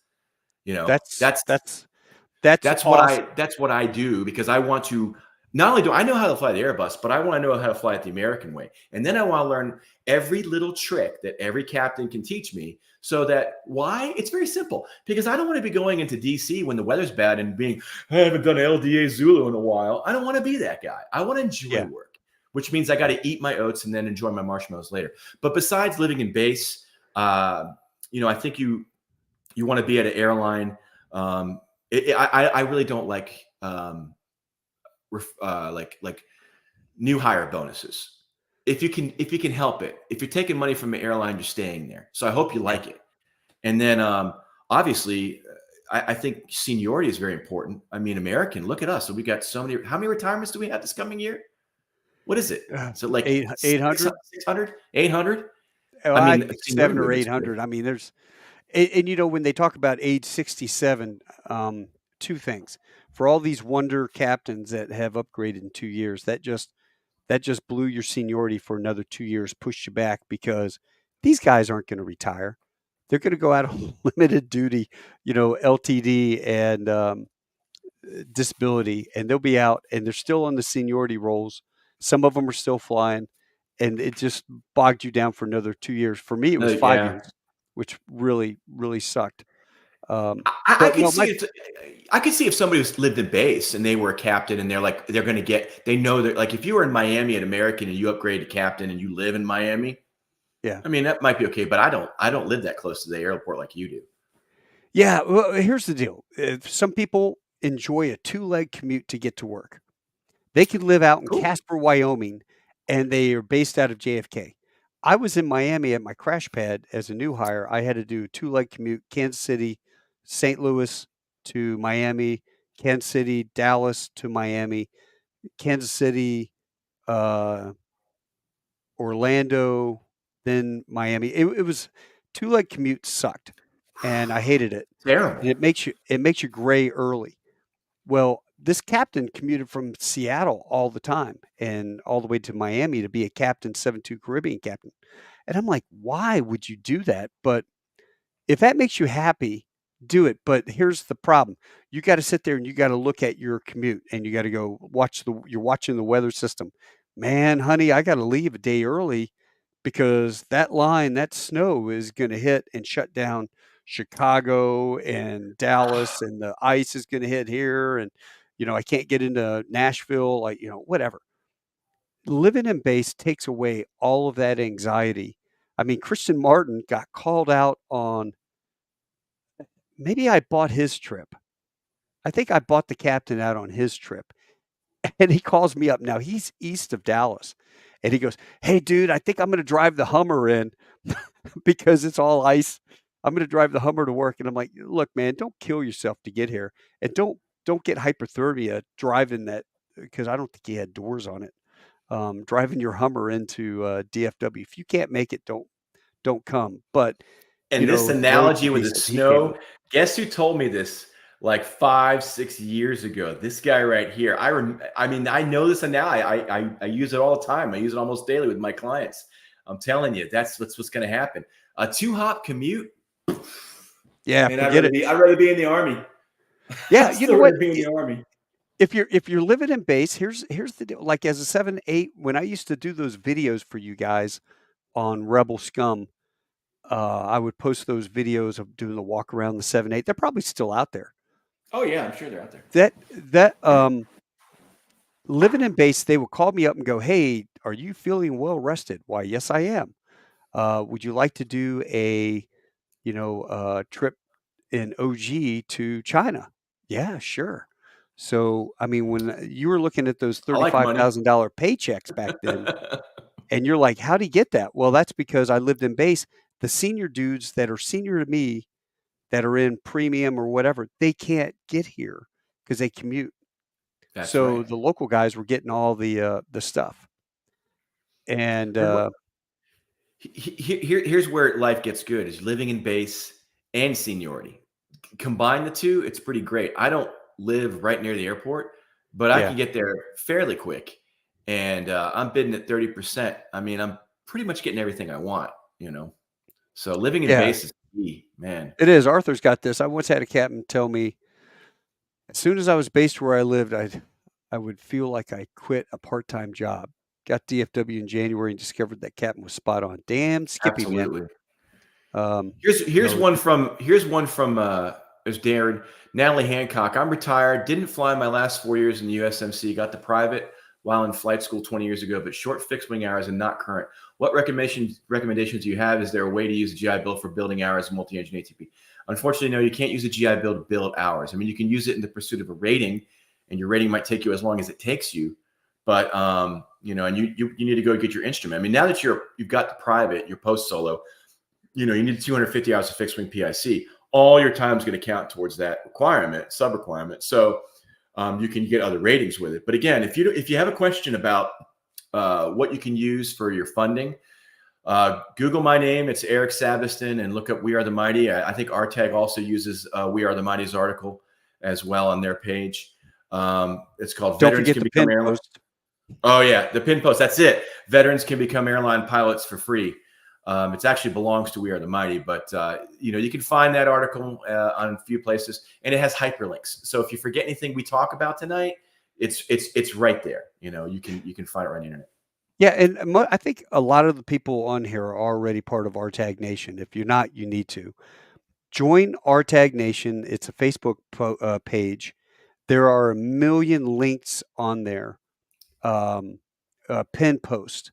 That's that's awesome. what I do, because I want to. Not only do I know how to fly the Airbus, but I want to know how to fly it the American way. And then I want to learn every little trick that every captain can teach me, so that why? It's very simple. Because I don't want to be going into DC when the weather's bad and being, I haven't done LDA Zulu in a while. I don't want to be that guy. I want to enjoy work, which means I got to eat my oats and then enjoy my marshmallows later. But besides living in base, I think you want to be at an airline. I really don't like new hire bonuses. If you can help it, if you're taking money from an airline, you're staying there. So I hope you like it. And then obviously, I think seniority is very important. I mean, American, look at us. So we got so many. How many retirements do we have this coming year? What is it? Is it like 800? 600, 800? Oh, I I mean, think seniority 7 or limit's good. 800. I mean, there's and when they talk about age 67, two things. For all these wonder captains that have upgraded in 2 years, that just blew your seniority for another 2 years, pushed you back because these guys aren't gonna retire. They're gonna go out on limited duty, LTD and, disability, and they'll be out, and they're still on the seniority rolls. Some of them are still flying, and it just bogged you down for another 2 years. For me, it was 5 Yeah. years, which really, really sucked. I But could no, see if somebody was lived in base and they were a captain and they're going to they know that, like, if you were in Miami at American and you upgrade to captain and you live in Miami, yeah. I mean, that might be okay, but I don't live that close to the airport like you do. Yeah, well, here's the deal. Some people enjoy a two-leg commute to get to work. They could live out in Cool. Casper, Wyoming, and they are based out of JFK. I was in Miami at my crash pad as a new hire. I had to do a two-leg commute, Kansas City, St. Louis to Miami, Kansas City, Dallas to Miami, Kansas City, uh, Orlando, then Miami. It was two-leg commute sucked, and I hated it. Terrible. And it makes you gray early. Well, this captain commuted from Seattle all the time and all the way to Miami to be a captain, 7-2 Caribbean captain. And I'm like, why would you do that? But if that makes you happy, do it. But here's the problem. You got to sit there and you got to look at your commute and you got to go you're watching the weather system. Man, honey, I got to leave a day early because that snow is going to hit and shut down Chicago and Dallas, and the ice is going to hit here. And, I can't get into Nashville, like, whatever. Living in base takes away all of that anxiety. I mean, Christian Martin got called out on, maybe I bought his trip. I think I bought the captain out on his trip. And he calls me up. Now he's east of Dallas. And he goes, "Hey, dude, I think I'm going to drive the Hummer in because it's all ice. I'm going to drive the Hummer to work." And I'm like, "Look, man, don't kill yourself to get here. And don't get hypothermia driving that," because I don't think he had doors on it. Driving your Hummer into DFW. If you can't make it, don't come. But And this Road analogy with he the said he can't snow, make it. guess who told me this like 5, 6 years ago? This guy right here. I mean, I know this and now I use it all the time. I use it almost daily with my clients. I'm telling you, that's what's going to happen. A 2-hop commute. Yeah, Man, forget it. I'd rather be in the Army. Yeah, I'd you know still what? rather be in the Army. If you're living in base, here's the deal. Like as a 7-8, when I used to do those videos for you guys on Rebel Scum, I would post those videos of doing the walk around the 7-8. They're probably still out there. Oh yeah, I'm sure they're out there. That living in base, they would call me up and go, "Hey, are you feeling well rested?" "Why, yes, I am." Would you like to do a trip in OG to China?" "Yeah, sure." So, I mean, when you were looking at those I like money. $35,000 paychecks back then, and you're like, "How'd he get that?" Well, that's because I lived in base. The senior dudes that are senior to me, that are in premium or whatever, they can't get here because they commute. That's So right. the local guys were getting all the stuff. And And here's where life gets good: is living in base and seniority. Combine the two, it's pretty great. I don't live right near the airport, but I yeah, can get there fairly quick. And I'm bidding at 30%. I mean, I'm pretty much getting everything I want, you know. So living in yeah, base is key, man. it is. Arthur's got this. I once had a captain tell me, as soon as I was based where I lived, I would feel like I quit a part-time job. Got DFW in January and discovered that captain was spot on. Damn Skippy, man. Absolutely. Um, Here's one from there's Darren. Natalie Hancock. I'm retired. Didn't fly my last 4 years in the USMC. Got the private while in flight school 20 years ago, but short fixed wing hours and not current. What recommendations do you have? Is there a way to use a GI Bill for building hours multi-engine ATP? Unfortunately, no, you can't use a GI Bill to build hours. I mean, you can use it in the pursuit of a rating, and your rating might take you as long as it takes you. But and you need to go get your instrument. I mean, now that you've got the private, your post solo, you need 250 hours of fixed wing PIC. All your time is going to count towards that sub requirement. So you can get other ratings with it. But again, if you have a question about what you can use for your funding. Google my name. It's Erik Sabiston, and look up We Are the Mighty. I think RTAG also uses We Are the Mighty's article as well on their page. It's called Don't Veterans forget Can the Become pin Airline. post. Oh yeah, the pin post. That's it. Veterans can become airline pilots for free. It actually belongs to We Are the Mighty, but you can find that article on a few places, and it has hyperlinks. So if you forget anything we talk about tonight, it's right there. You can find it right on the internet. Yeah, and I think a lot of the people on here are already part of RTAG Nation. If you're not, you need to join RTAG Nation. It's a Facebook page. There are a million links on there. Pin post.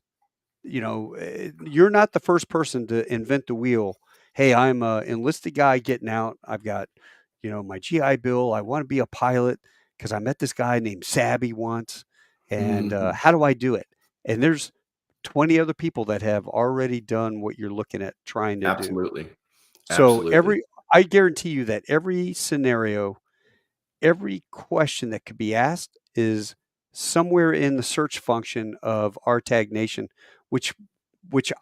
You're not the first person to invent the wheel. Hey, I'm a enlisted guy getting out. I've got, my GI Bill. I want to be a pilot because I met this guy named Sabby once. And how do I do it? And there's 20 other people that have already done what you're looking at trying to do. Absolutely. So Absolutely. I guarantee you that every scenario, every question that could be asked is somewhere in the search function of RTAG Nation, which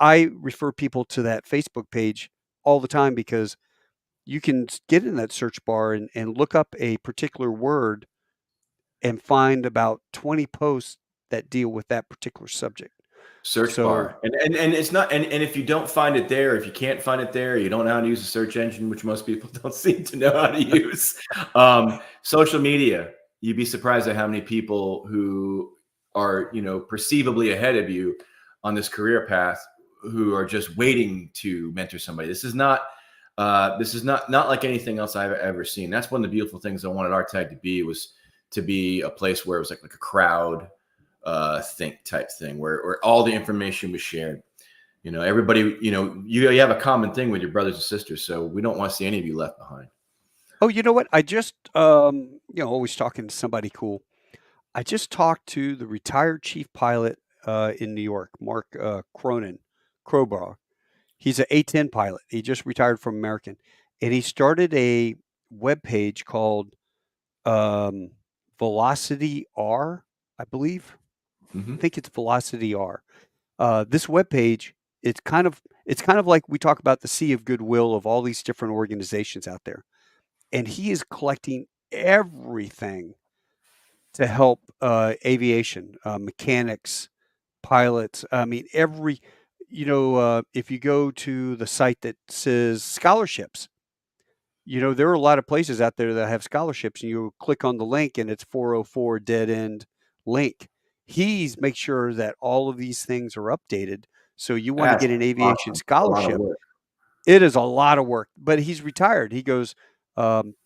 I refer people to that Facebook page all the time because you can get in that search bar and look up a particular word and find about 20 posts that deal with that particular subject. Search bar. And it's not, and if you don't find it there, if you can't find it there, you don't know how to use a search engine, which most people don't seem to know how to use. Social media, you'd be surprised at how many people who are, perceivably ahead of you on this career path who are just waiting to mentor somebody. This is not like anything else I've ever seen. That's one of the beautiful things I wanted RTAG to be, was to be a place where it was like a crowd think type thing where all the information was shared. Everybody, you have a common thing with your brothers and sisters, so we don't want to see any of you left behind. Oh, you know what? I just, always talking to somebody cool. I just talked to the retired chief pilot in New York, Mark Crowbar. He's an A-10 pilot. He just retired from American, and he started a web page called Velocity R, I believe. I think it's Velocity R. This webpage, it's kind of like we talk about the sea of goodwill of all these different organizations out there, and he is collecting everything to help aviation, mechanics, pilots. I mean, if you go to the site that says scholarships, there are a lot of places out there that have scholarships, and you click on the link and it's 404 dead end link. He's make sure that all of these things are updated. So you want to get an aviation scholarship. It is a lot of work, but he's retired. He goes,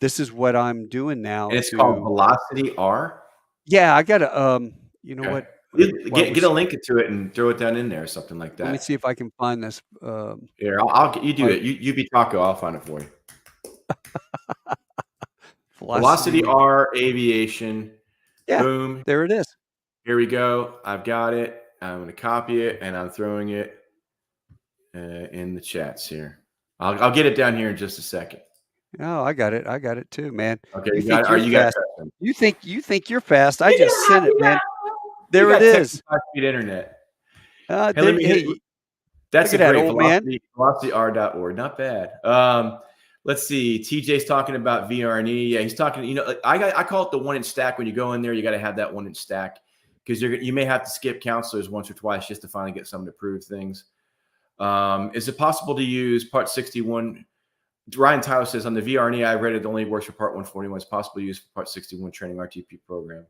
this is what I'm doing now. And it's called Velocity R. Yeah, I gotta, what? Get a link to it and throw it down in there or something like that. Let me see if I can find this. Here, you do it. You be taco. I'll find it for you. Velocity R Aviation. Yeah, boom. There it is. Here we go. I've got it. I'm going to copy it, and I'm throwing it in the chats here. I'll get it down here in just a second. Oh, I got it. I got it too, man. Okay, you think you're fast? You think you're fast? I just sent it, man. There it is. Speed internet. That's a great old VelocityR.org. Not bad. Let's see. TJ's talking about VRNE. Yeah, he's talking. I call it the 1-inch stack. When you go in there, you got to have that 1-inch stack because you may have to skip counselors once or twice just to finally get someone to prove things. Is it possible to use Part 61? Ryan Tyler says on the VRNE, I read it only works for Part 141. It's possible to use for Part 61 training RTP program.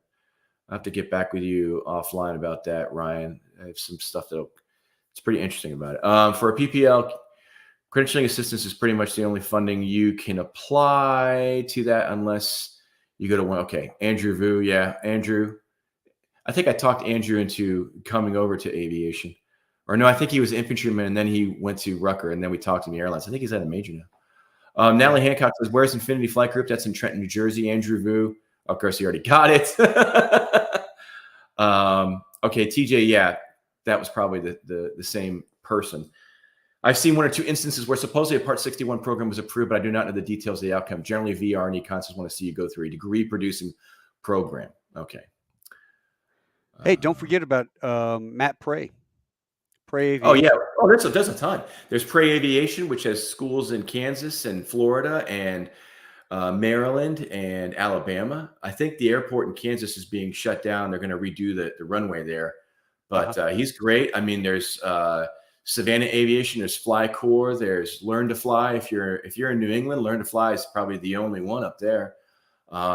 I have to get back with you offline about that, Ryan. I have some stuff it's pretty interesting about it. For a PPL, credentialing assistance is pretty much the only funding you can apply to that unless you go to one. Okay, Andrew Vu. Yeah, Andrew. I think I talked Andrew into coming over to aviation. Or no, I think he was an infantryman and then he went to Rucker and then we talked to the airlines. I think he's at a major now. Natalie Hancock says, where's Infinity Flight Group? That's in Trenton, New Jersey. Andrew Vu. Of course, he already got it. Okay, TJ, yeah, that was probably the same person. I've seen one or two instances where supposedly a Part 61 program was approved, but I do not know the details of the outcome. Generally, VR and e-consults want to see you go through a degree-producing program. Okay. Hey, don't forget about Matt Prey, Prey Oh yeah. Aviation. Oh, there's a ton. There's Prey Aviation, which has schools in Kansas and Florida and Maryland and Alabama. I think the airport in Kansas is being shut down. They're going to redo the runway there. Uh-huh. But he's great. I mean, there's Savannah Aviation, there's Fly Corps, there's Learn to Fly. If you're in New England, Learn to Fly is probably the only one up there.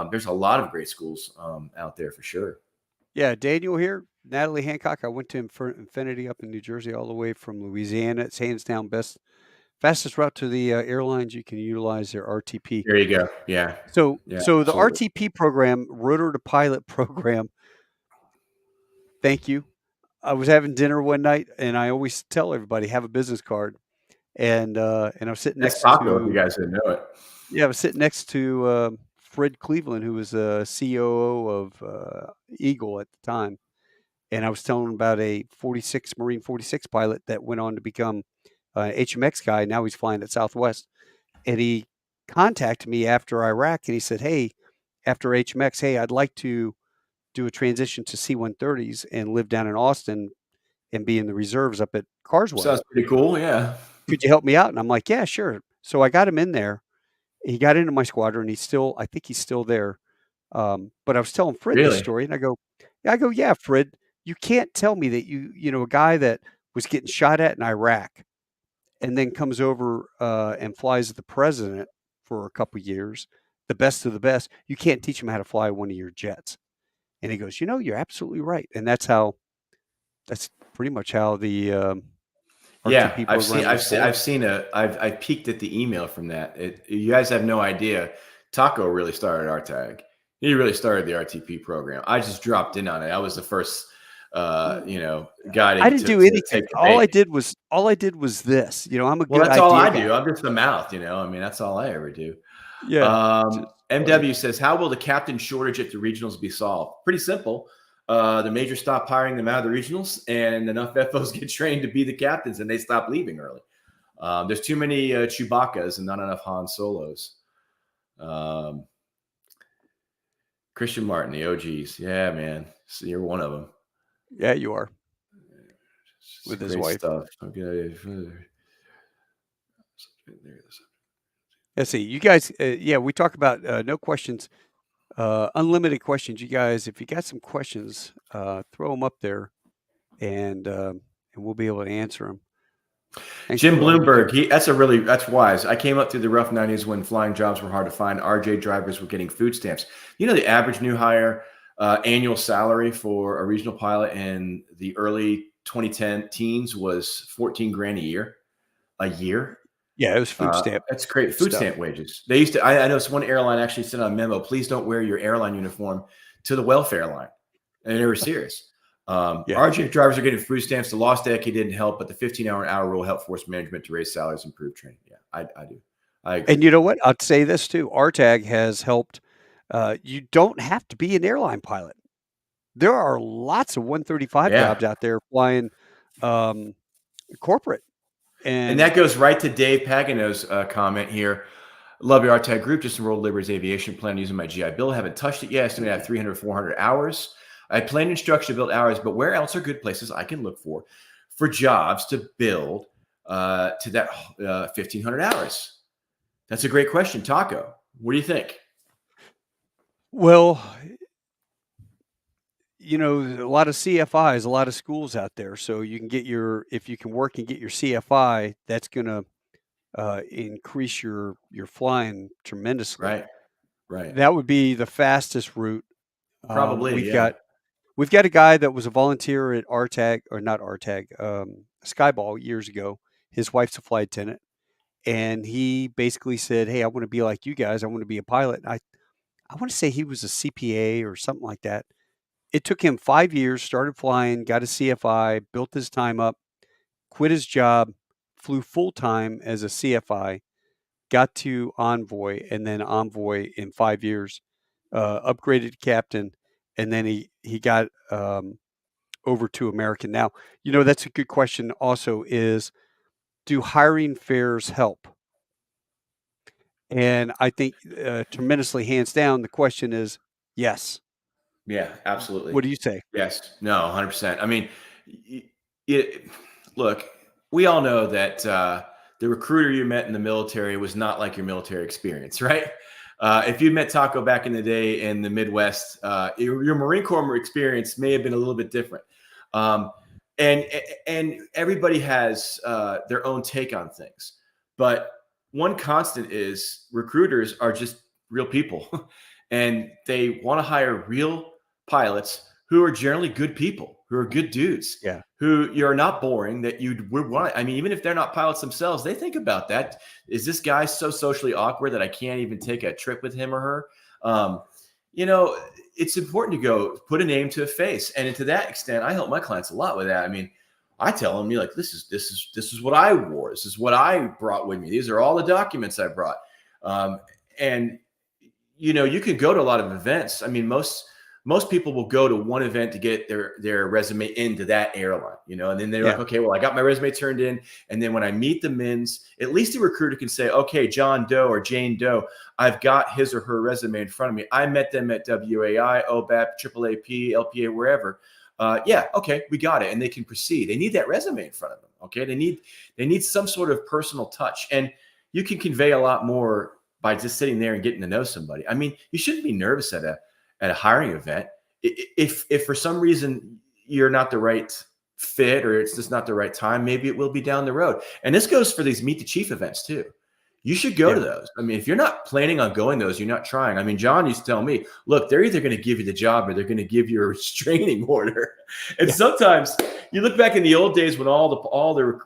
There's a lot of great schools out there for sure. Yeah, Daniel here, Natalie Hancock. I went to Infinity up in New Jersey all the way from Louisiana. It's hands down fastest route to the airlines. You can utilize their RTP. There you go. Yeah. So, Yeah, so the absolutely. RTP program, rotor to pilot program. Thank you. I was having dinner one night, and I always tell everybody have a business card. And I was sitting That's next Taco, if you to guys didn't know it. yeah, I was sitting next to Fred Cleveland, who was a COO of Eagle at the time, and I was telling him about a 46 Marine 46 pilot that went on to become an HMX guy. Now he's flying at Southwest, and he contacted me after Iraq, and he said, "Hey, after HMX, hey, I'd like to do a transition to C-130s and live down in Austin and be in the reserves up at Carswell. Sounds pretty cool. Yeah. Could you help me out?" And I'm like, "Yeah, sure." So I got him in there. He got into my squadron. I think he's still there. But I was telling Fred this Really? story, and yeah, Fred, you can't tell me that a guy that was getting shot at in Iraq and then comes over and flies the president for a couple years, the best of the best. You can't teach him how to fly one of your jets. And he goes, you're absolutely right. And that's pretty much how the Yeah, RTP program was born. I've peeked at the email from that. You guys have no idea. Taco really started our tag. He really started the RTP program. I just dropped in on it. I was the first, guy I to, didn't to, do to anything. take the bait. All I did was this. I'm a Well, good that's all idea I guy. do. I'm just the mouth. I mean, that's all I ever do. Yeah, just funny. MW says, how will the captain shortage at the regionals be solved? Pretty simple. The majors stop hiring them out of the regionals, and enough FOs get trained to be the captains, and they stop leaving early. There's too many Chewbacca's and not enough Han Solos. Christian Martin, the OGs. Yeah, man. So you're one of them. Yeah, you are It's with his great wife. stuff. Okay. Let's see, you guys. Yeah, we talk about no questions, unlimited questions. You guys, if you got some questions, throw them up there, and we'll be able to answer them. Thanks Jim for all you do. Bloomberg, that's wise. I came up through the rough 90s when flying jobs were hard to find. RJ drivers were getting food stamps. The average new hire annual salary for a regional pilot in the early 2010 teens was 14 grand a year. A year. Yeah, it was food stamp That's great. Food stuff. stamp wages. They used to, I know one airline actually sent out a memo, please don't wear your airline uniform to the welfare line. And they were serious. Yeah, RJ drivers are getting food stamps. The lost decade didn't help, but the 15-hour an hour rule helped force management to raise salaries and improve training. Yeah, I do. I agree. and you know what? I'd say this too. RTAG has helped. You don't have to be an airline pilot. There are lots of 135 Yeah. jobs out there flying corporate. And And that goes right to Dave Pagano's comment here. Love your RTAG group. Just enrolled Liberty's aviation plan using my GI Bill. Haven't touched it yet. Estimate I have 300, 400 hours. I plan instruction to build hours, but where else are good places I can look for jobs to build to that 1,500 hours? That's a great question, Taco. What do you think? well, a lot of CFIs, a lot of schools out there. So you can if you can work and get your CFI, that's going to increase your flying tremendously. Right. That would be the fastest route. Probably, We've yeah. got a guy that was a volunteer at RTAG or not RTAG, Skyball years ago. His wife's a flight attendant, and he basically said, "Hey, I want to be like you guys. I want to be a pilot." And I want to say he was a CPA or something like that. It took him 5 years. Started flying, got a CFI, built his time up, quit his job, flew full time as a CFI, got to Envoy, and then Envoy in 5 years, upgraded to captain, and then he got over to American. Now, that's a good question. Also, is do hiring fairs help? And I think tremendously, hands down, the question is yes. Yeah, absolutely. What do you say? Yes. No, 100%. I mean, look, we all know that the recruiter you met in the military was not like your military experience, right? If you met Taco back in the day in the Midwest, your Marine Corps experience may have been a little bit different. Um, and everybody has their own take on things. But one constant is recruiters are just real people and they want to hire real pilots who are generally good people, who are good dudes, Yeah. who you're not boring, that you would want. I mean, even if they're not pilots themselves, they think about that. Is this guy so socially awkward that I can't even take a trip with him or her? You know, it's important to go put a name to a face. And to that extent, I help my clients a lot with that. I mean, I tell them, like, this is what I wore. This is what I brought with me. These are all the documents I brought. And you know, you could go to a lot of events. I mean, most people will go to one event to get their resume into that airline, you know, and then they're like, okay, well, I got my resume turned in. And then when I meet the men's, at least the recruiter can say, okay, John Doe or Jane Doe, I've got his or her resume in front of me. I met them at WAI, OBAP, AAAP, LPA, wherever. Yeah, okay, we got it. And they can proceed. They need that resume in front of them. Okay. They need some sort of personal touch. And you can convey a lot more by just sitting there and getting to know somebody. I mean, you shouldn't be nervous at a hiring event. If for some reason you're not the right fit or it's just not the right time, maybe it will be down the road. And this goes for these Meet the Chief events too. You should go to those. I mean, if you're not planning on going those, you're not trying. I mean, John used to tell me, look, they're either going to give you the job or they're going to give you a restraining order. And sometimes you look back in the old days when all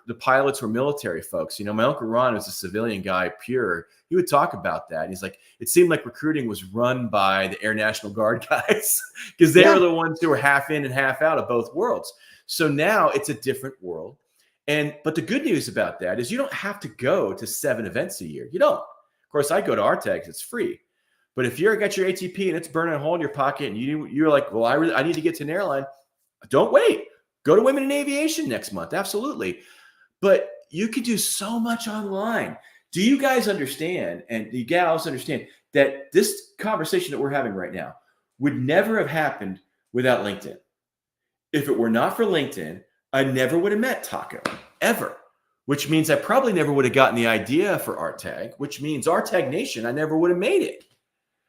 the pilots were military folks. You know, my Uncle Ron was a civilian guy, pure. He would talk about that. He's like, it seemed like recruiting was run by the Air National Guard guys because they were the ones who were half in and half out of both worlds. So now it's a different world. But the good news about that is you don't have to go to 7 events a year. You don't. Of course, I go to RTAGs. It's free. But if you're got your ATP and it's burning a hole in your pocket and you're like, well, I need to get to an airline, don't wait. Go to Women in Aviation next month. Absolutely. But you can do so much online. Do you guys understand, and the gals understand, that this conversation that we're having right now would never have happened without LinkedIn? If it were not for LinkedIn, I never would have met Taco, ever. Which means I probably never would have gotten the idea for RTAG, which means RTAG Nation, I never would have made it.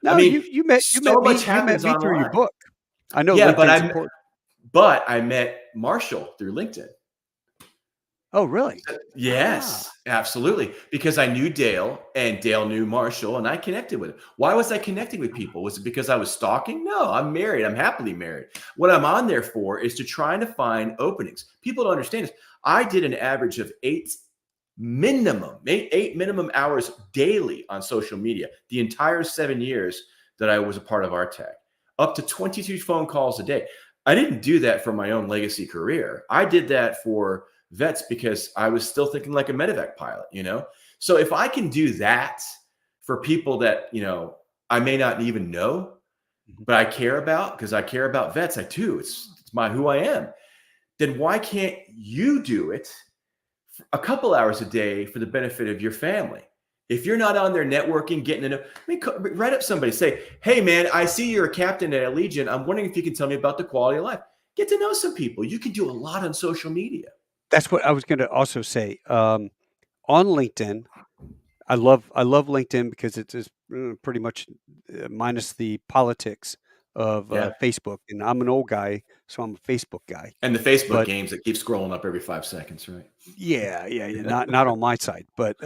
No, I mean, you met me through your book. I know LinkedIn's important. But I met Marshall through LinkedIn. Oh, really? Yes, absolutely. Because I knew Dale and Dale knew Marshall and I connected with him. Why was I connecting with people? Was it because I was stalking? No, I'm married. I'm happily married. What I'm on there for is to try to find openings. People don't understand this. I did an average of eight minimum hours daily on social media the entire 7 years that I was a part of RTAG, up to 22 phone calls a day. I didn't do that for my own legacy career. I did that for vets because I was still thinking like a medevac pilot, you know? So if I can do that for people that, you know, I may not even know, but I care about, because I care about vets, I do. It's who I am. Then why can't you do it a couple hours a day for the benefit of your family? If you're not on there networking, getting to know, write up somebody, say, hey man, I see you're a captain at Legion. I'm wondering if you can tell me about the quality of life. Get to know some people. You can do a lot on social media. That's what I was going to also say. On LinkedIn, I love LinkedIn because it's just pretty much minus the politics of Facebook. And I'm an old guy, so I'm a Facebook guy. And the Facebook games that keep scrolling up every 5 seconds, right? Yeah. Not on my side, but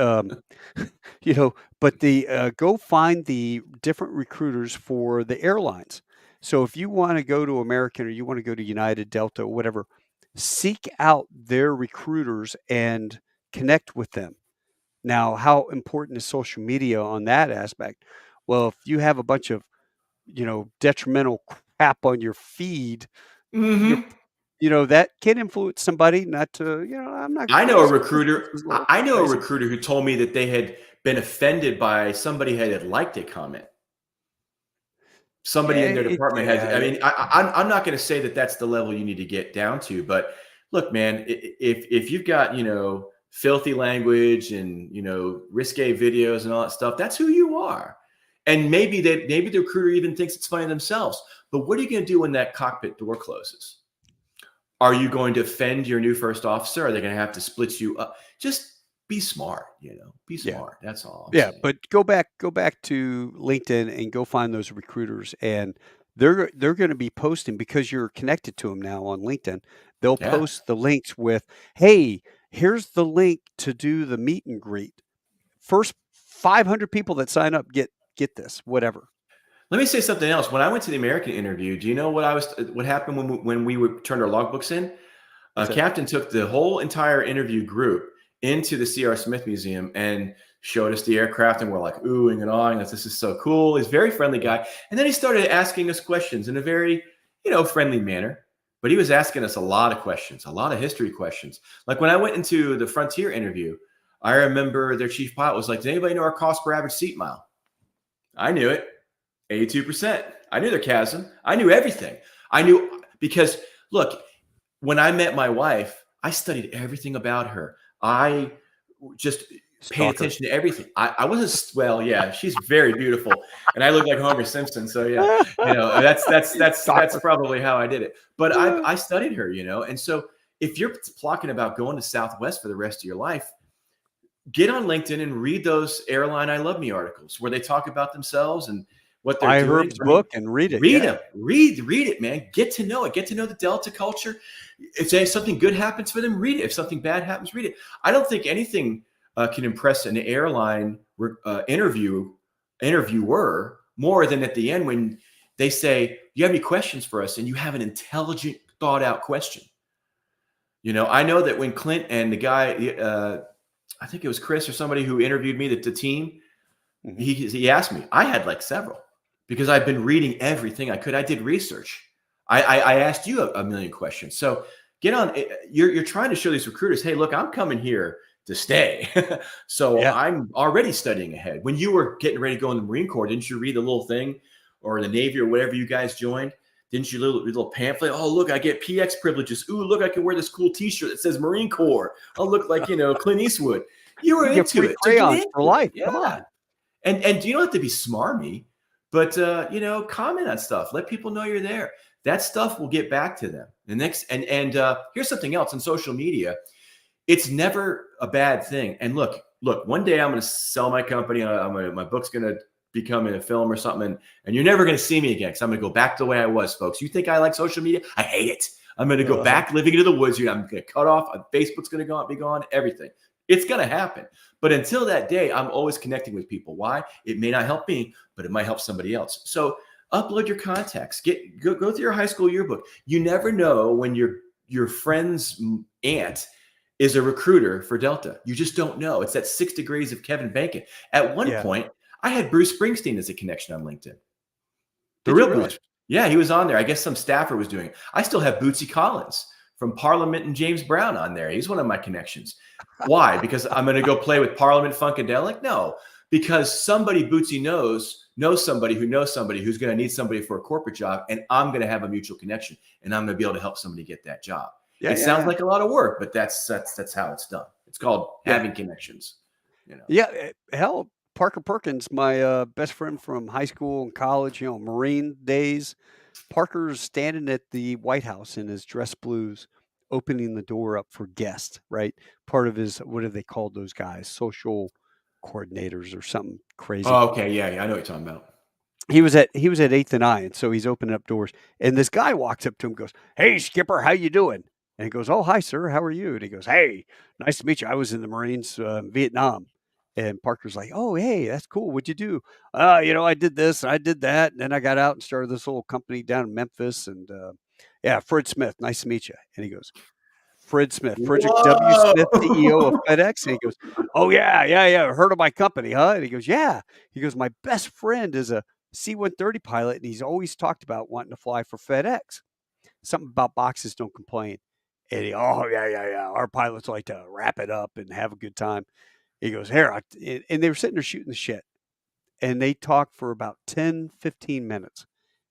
you know, but the go find the different recruiters for the airlines. So if you want to go to American or you want to go to United, Delta, or whatever, seek out their recruiters and connect with them. Now, how important is social media on that aspect? Well, if you have a bunch of, you know, detrimental crap on your feed, you know, that can influence somebody not to, you know, I'm not. I know a recruiter. I know a recruiter who told me that they had been offended by somebody had liked a comment. Somebody in their department has. I mean, I'm not going to say that that's the level you need to get down to, but look, man, if you've got, you know, filthy language and, you know, risque videos and all that stuff, that's who you are. And maybe the recruiter even thinks it's funny themselves. But what are you going to do when that cockpit door closes? Are you going to offend your new first officer? Are they going to have to split you up? Just be smart, be smart. Yeah. That's all I'm saying. But go back to LinkedIn and go find those recruiters, and they're going to be posting, because you're connected to them now on LinkedIn. They'll post the links with, "Hey, here's the link to do the meet and greet. First 500 people that sign up get this, whatever." Let me say something else. When I went to the American interview, do you know what happened when we turned our logbooks in? Captain took the whole entire interview group into the C.R. Smith Museum and showed us the aircraft, and we're like oohing and awing that this is so cool. He's a very friendly guy. And then he started asking us questions in a very, friendly manner. But he was asking us a lot of questions, a lot of history questions. Like when I went into the Frontier interview, I remember their chief pilot was like, "Does anybody know our cost per average seat mile?" I knew it. 82%. I knew their CASM. I knew everything. I knew, because look, when I met my wife, I studied everything about her. I just paid attention to everything. I wasn't, well, yeah, she's very beautiful, and I look like Homer Simpson. So yeah, that's probably how I did it. But I studied her, and so if you're talking about going to Southwest for the rest of your life, get on LinkedIn and read those Airline I Love Me articles where they talk about themselves and what they're doing. Herb's book and read it. Read them. Read it, man. Get to know it. Get to know the Delta culture. If something good happens for them, read it. If something bad happens, read it. I don't think anything can impress an airline interviewer more than at the end when they say, "Do you have any questions for us?" And you have an intelligent, thought out question. I know that when Clint and the guy, I think it was Chris or somebody who interviewed me, the team, he asked me. I had like several, because I've been reading everything I could. I did research. I asked you a million questions. So get on. You're trying to show these recruiters, hey, look, I'm coming here to stay. So I'm already studying ahead. When you were getting ready to go in the Marine Corps, didn't you read the little thing, or the Navy or whatever you guys joined? Didn't you read a little pamphlet? Oh, look, I get PX privileges. Ooh, look, I can wear this cool T-shirt that says Marine Corps. I'll look like, Clint Eastwood. You were into it. Crayons for life. Yeah. Come on. And you don't have to be smarmy, but comment on stuff. Let people know you're there. That stuff will get back to them. And here's something else on social media. It's never a bad thing. And look, one day I'm going to sell my company. My book's going to become in a film or something, and you're never going to see me again, because I'm going to go back to the way I was, folks. You think I like social media? I hate it. I'm going to go back living into the woods. I'm going to cut off. Facebook's going to be gone. Everything. It's going to happen. But until that day, I'm always connecting with people. Why? It may not help me, but it might help somebody else. So upload your contacts. Go through your high school yearbook. You never know when your friend's aunt is a recruiter for Delta. You just don't know. It's that 6 degrees of Kevin Bacon. At one point, I had Bruce Springsteen as a connection on LinkedIn. The real Bruce. Yeah, he was on there. I guess some staffer was doing it. I still have Bootsy Collins from Parliament and James Brown on there. He's one of my connections. Why? Because I'm going to go play with Parliament Funkadelic? No, because somebody Bootsy knows somebody who knows somebody who's going to need somebody for a corporate job, and I'm going to have a mutual connection, and I'm going to be able to help somebody get that job. It sounds like a lot of work, but that's how it's done. It's called having connections. Yeah, hell, Parker Perkins, my best friend from high school and college, Marine days. Parker's standing at the White House in his dress blues, opening the door up for guests, right? Part of his, what do they call those guys? Social coordinators or something crazy. Oh, okay. Yeah. I know what you're talking about. He was at 8th and I, and so he's opening up doors. And this guy walks up to him and goes, "Hey, Skipper, how you doing?" And he goes, "Oh, hi, sir. How are you?" And he goes, "Hey, nice to meet you. I was in the Marines, Vietnam." And Parker's like, "Oh, hey, that's cool. What'd you do?" I did this and I did that. And then I got out and started this little company down in Memphis. And Fred Smith, nice to meet you. And he goes, "Fred Smith, Frederick W. Smith, CEO of FedEx." And he goes, "Oh, yeah. Heard of my company, huh?" And he goes, "Yeah." He goes, "My best friend is a C-130 pilot, and he's always talked about wanting to fly for FedEx. Something about boxes don't complain." And he, "Oh, yeah. Our pilots like to wrap it up and have a good time." He goes, "Here," and they were sitting there shooting the shit. And they talked for about 10, 15 minutes.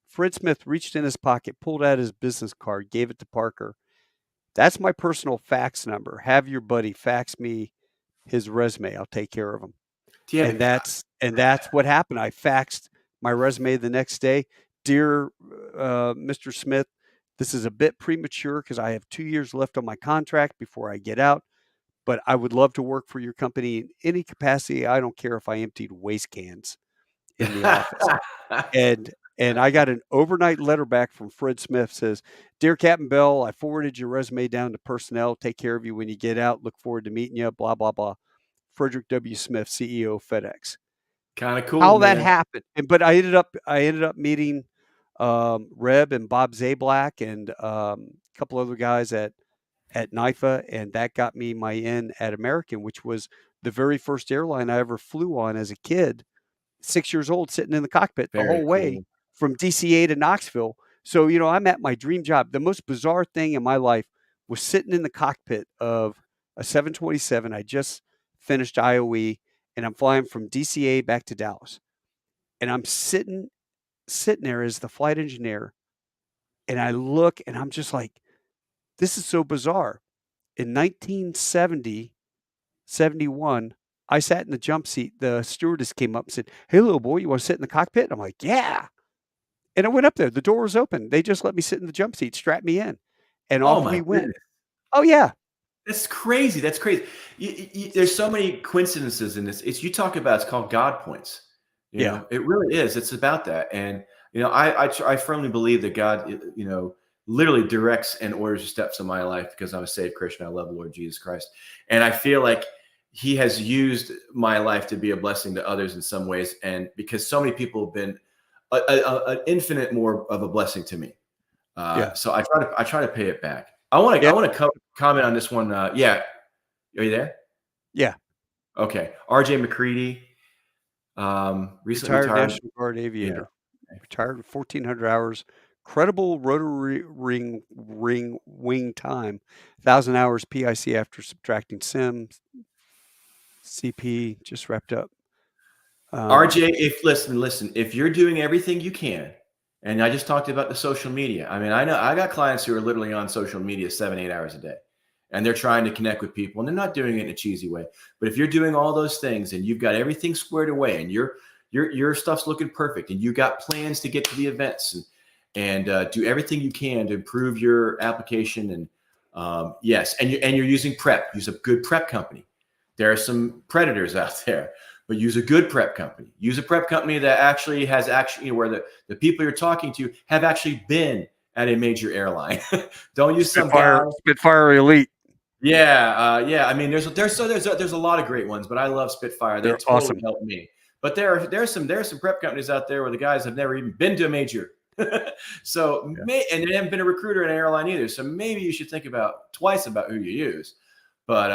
Fred Smith reached in his pocket, pulled out his business card, gave it to Parker. "That's my personal fax number. Have your buddy fax me his resume. I'll take care of him." Do you And have that's what happened. I faxed my resume the next day. "Dear, Mr. Smith, this is a bit premature because I have 2 years left on my contract before I get out, but I would love to work for your company in any capacity. I don't care if I emptied waste cans in the office." And I got an overnight letter back from Fred Smith, says, "Dear Captain Bell, I forwarded your resume down to personnel. Take care of you when you get out. Look forward to meeting you, blah, blah, blah. Frederick W. Smith, CEO of FedEx." Kind of cool, How that man. happened, but I ended up meeting, Reb and Bob Zablack and, a couple other guys at NIFA, and that got me my in at American, which was the very first airline I ever flew on as a kid, 6 years old, sitting in the cockpit the Very whole way cool. from DCA to Knoxville. So, I'm at my dream job. The most bizarre thing in my life was sitting in the cockpit of a 727. I just finished IOE, and I'm flying from DCA back to Dallas. And I'm sitting there as the flight engineer, and I look and I'm just like, this is so bizarre. In 1970, 71, I sat in the jump seat. The stewardess came up and said, "Hey, little boy, you want to sit in the cockpit?" I'm like, "Yeah." And I went up there. The door was open. They just let me sit in the jump seat, strapped me in, and Oh off my we went. goodness. Oh, yeah. That's crazy. That's crazy. There's so many coincidences in this. You talk about, it's called God points. Yeah. It really is. It's about that. And I firmly believe that God, literally directs and orders the steps of my life because I'm a saved Christian. I love the Lord Jesus Christ, and I feel like He has used my life to be a blessing to others in some ways, and because so many people have been an infinite more of a blessing to me. Yeah. So I try to pay it back. I want to comment on this one. Yeah, are you there? Yeah. Okay. R.J. McCready, recently Retired retired. National Guard Yeah. aviator. Retired with 1,400 hours. Credible rotary ring wing time. 1,000 hours PIC after subtracting sim. CP just wrapped up. RJ, if listen, if you're doing everything you can, and I just talked about the social media. I mean, I know I got clients who are literally on social media 7, 8 hours a day, and they're trying to connect with people, and they're not doing it in a cheesy way. But if you're doing all those things and you've got everything squared away, and your stuff's looking perfect, and you got plans to get to the events, and do everything you can to improve your application, and yes, and you're using prep. Use a good prep company. There are some predators out there, but use a good prep company. Use a prep company that actually has where the people you're talking to have actually been at a major airline. Don't use some guy. Spitfire Elite. Yeah, yeah. I mean, there's a lot of great ones, but I love Spitfire. They They're totally awesome. helped me. But there's some prep companies out there where the guys have never even been to a major. So Yeah. and they haven't been a recruiter in an airline either. So maybe you should think about twice about who you use. But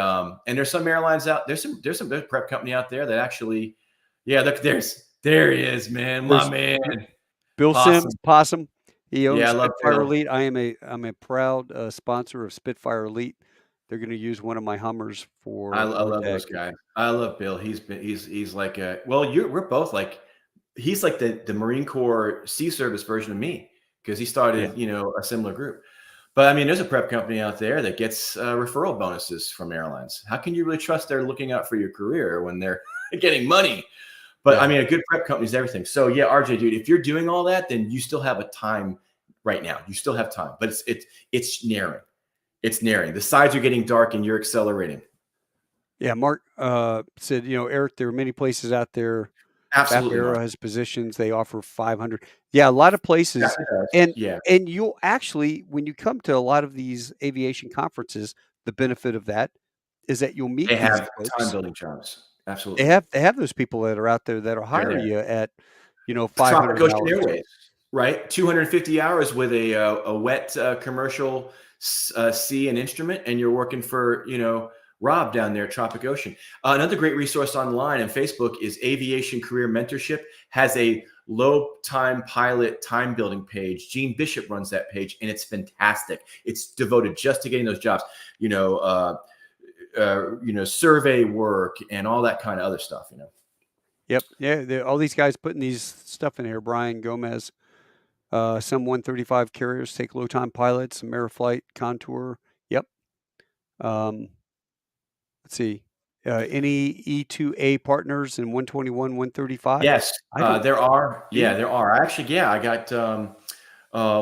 and there's some airlines out there's some prep company out there that actually, yeah, look, there he is, man, my There's man, Bill Possum. Sims, Possum. He Yeah, owns I love Spitfire Bill. Elite. I'm a proud sponsor of Spitfire Elite. They're going to use one of my Hummers I for love those RTAG. guys. I love Bill. He's like we're both like, he's like the Marine Corps Sea Service version of me because he Yeah. started a similar group. But I mean, there's a prep company out there that gets referral bonuses from airlines. How can you really trust they're looking out for your career when they're getting money? But I Yeah. mean, a good prep company is everything. So yeah, RJ, dude, if you're doing all that, then you still have a time right now. You still have time, but it's narrowing. It's narrowing. The sides are getting dark, and you're accelerating. Yeah. Mark said, Eric, there are many places out there. BAP Absolutely, Mark. Aero has positions. They offer 500. Yeah, a lot of places. And Yeah, and you'll actually, when you come to a lot of these aviation conferences, the benefit of that is that you'll meet they these have time folks. building jobs. They Absolutely, have those people that are out there that'll they're hire there. you at, Tropic 500 Ocean hours. Airways, right? 250 hours with a wet commercial sea and instrument, and you're working for Rob down there at Tropic Ocean. Another great resource online and Facebook is Aviation Career Mentorship. Has a low time pilot time building page. Gene Bishop runs that page, and it's fantastic. It's devoted just to getting those jobs. Survey work and all that kind of other stuff. Yep. Yeah. All these guys putting these stuff in here. Brian Gomez, some 135 carriers take low time pilots, Ameriflight, Contour. Yep. Um, let's see. Any E2A partners in 121, 135? Yes, I don't there are. Yeah, see. there are. Actually, yeah, I got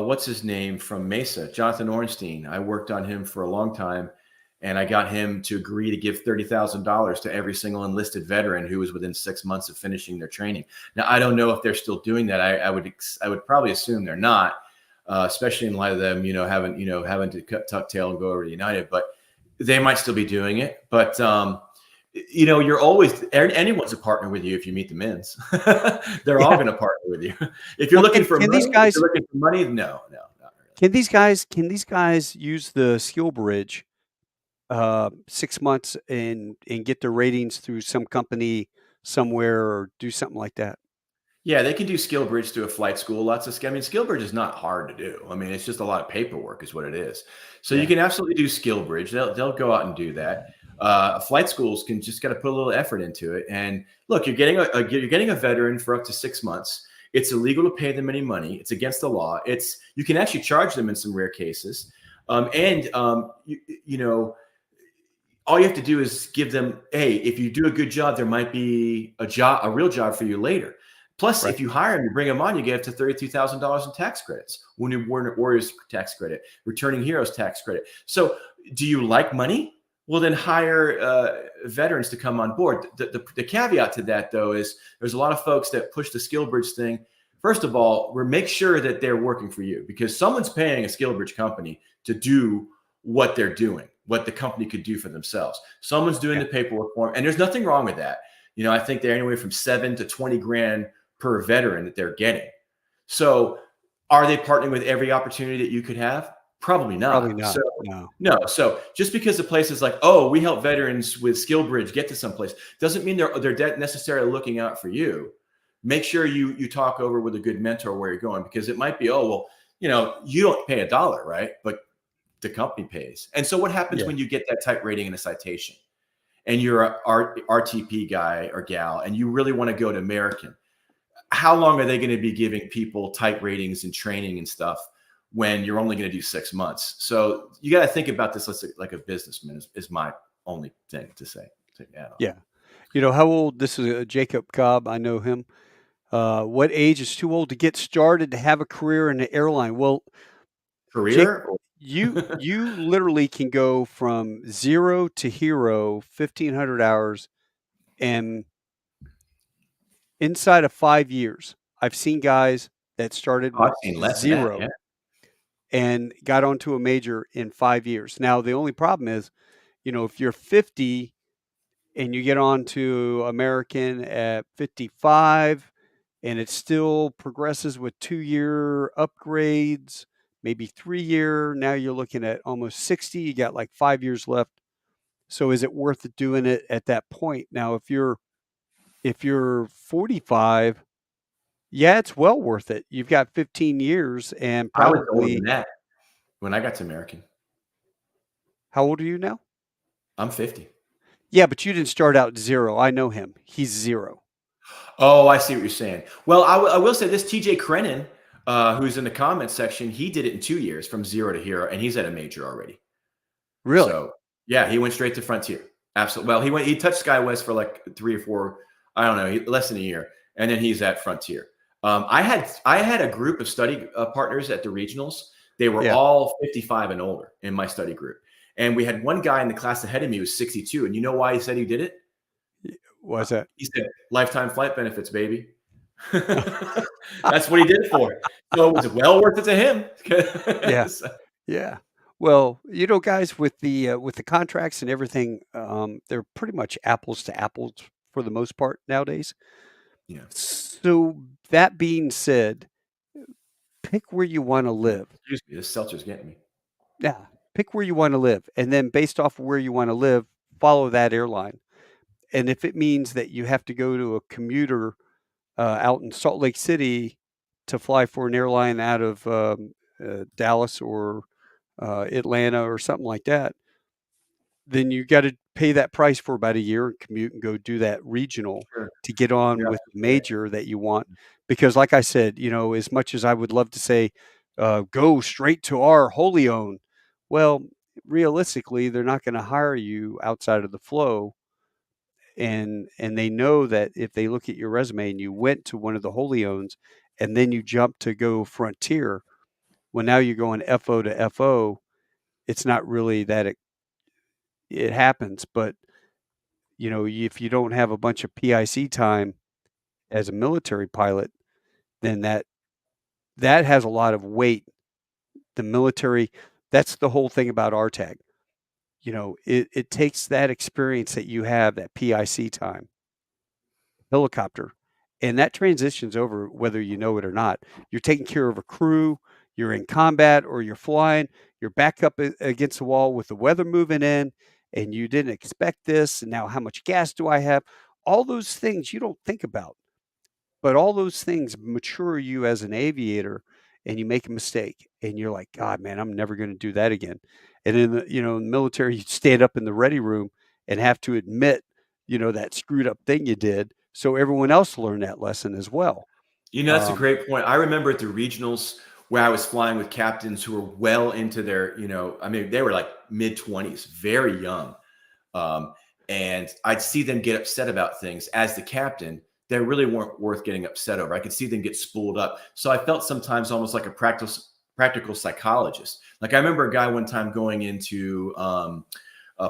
what's his name from Mesa, Jonathan Ornstein. I worked on him for a long time, and I got him to agree to give $30,000 to every single enlisted veteran who was within 6 months of finishing their training. Now, I don't know if they're still doing that. I would probably assume they're not, especially in light of them, having to tuck tail and go over to United. But they might still be doing it. But you're always anyone's a partner with you if you meet the men's. They're all Yeah. going to partner with you. If you're Well, looking for can money, these guys no, not really. can these guys use the skill bridge 6 months and get their ratings through some company somewhere or do something like that? Yeah, they can do skill bridge through a flight school. I mean, skill bridge is not hard to do. I mean, it's just a lot of paperwork, is what it is. So you Yeah. can absolutely do skill bridge. They'll go out and do that. Flight schools can just got to put a little effort into it. And look, you're getting a veteran for up to 6 months. It's illegal to pay them any money. It's against the law. You can actually charge them in some rare cases. All you have to do is give them, hey, if you do a good job, there might be a real job for you later. Plus, Right. if you hire them, you bring them on, you get up to $32,000 in tax credits. Wounded Warriors tax credit, Returning Heroes tax credit. So, do you like money? Well, then hire veterans to come on board. The caveat to that, though, is there's a lot of folks that push the skill bridge thing. First of all, make sure that they're working for you, because someone's paying a skill bridge company to do what they're doing, what the company could do for themselves. Someone's doing Yeah. the paperwork for them, and there's nothing wrong with that. I think they're anywhere from 7 to 20 grand per veteran that they're getting. So, are they partnering with every opportunity that you could have? Probably Probably not. not. So, No. no. So, just because the place is like, oh, we help veterans with skill bridge get to someplace, doesn't mean they're necessarily looking out for you. Make sure you talk over with a good mentor where you're going, because it might be, oh, well, you don't pay a dollar, right? But the company pays. And so, what happens Yeah. when you get that type rating in a citation, and you're a RTP guy or gal, and you really want to go to American? How long are they going to be giving people type ratings and training and stuff when you're only going to do 6 months? So you got to think about this like a businessman is my only thing to say. Yeah. How old this is Jacob Cobb, I know him. What age is too old to get started to have a career in the airline? Well, Jacob, Career? you literally can go from 0 to hero 1,500 hours, and inside of 5 years, I've seen guys that started Oh, I've with seen less than that. 0 Yeah. and got onto a major in 5 years. Now, the only problem is, if you're 50 and you get on to American at 55 and it still progresses with 2-year upgrades, maybe 3-year, now you're looking at almost 60, you got like 5 years left. So is it worth doing it at that point? Now, if you're 45, yeah, it's well worth it. You've got 15 years and I was older than probably. that when I got to American. How old are you now? I'm 50. Yeah, but you didn't start out 0. I know him. He's 0. Oh, I see what you're saying. Well, I will say this: TJ Crennan, who's in the comments section, he did it in 2 years from 0 to hero, and he's at a major already. Really? So yeah, he went straight to Frontier. Absolutely. Well, he touched SkyWest for like 3 or 4, I don't know, less than a year, and then he's at Frontier. I had a group of study partners at the regionals. They were Yeah. all 55 and older in my study group, and we had one guy in the class ahead of me who was 62. And you know why he said he did it? Why's that? He said lifetime flight benefits, baby. That's what he did it for. So it was well worth it to him. Yeah. So, Yeah. Well, guys, with the contracts and everything, they're pretty much apples to apples for the most part nowadays. yeah. So that being said, pick where you want to live. Excuse me, this seltzer's getting me. Yeah, pick where you want to live, and then based off of where you want to live, follow that airline. And if it means that you have to go to a commuter out in Salt Lake City to fly for an airline out of Dallas or Atlanta or something like that, then you got to pay that price for about a year and commute and go do that regional Sure. to get on You're with the absolutely right. major that you want. Because, like I said, as much as I would love to say, go straight to our wholly owned, well, realistically, they're not going to hire you outside of the flow and they know that if they look at your resume and you went to one of the wholly owns and then you jump to go frontier, well, now you're going FO to FO. It's not really that it happens, but if you don't have a bunch of PIC time as a military pilot, then that has a lot of weight. The military, that's the whole thing about RTAG. It takes that experience that you have, that PIC time, helicopter, and that transitions over whether you know it or not. You're taking care of a crew, you're in combat or you're flying, you're back up against the wall with the weather moving in, and you didn't expect this. And now, how much gas do I have? All those things you don't think about, but all those things mature you as an aviator, and you make a mistake and you're like, God, man, I'm never going to do that again. And in the military, you stand up in the ready room and have to admit, that screwed up thing you did. So everyone else learned that lesson as well. That's a great point. I remember at the regionals where I was flying with captains who were well into their, they were like mid-20s, very young. And I'd see them get upset about things as the captain that really weren't worth getting upset over. I could see them get spooled up. So I felt sometimes almost like a practical psychologist. Like I remember a guy one time going into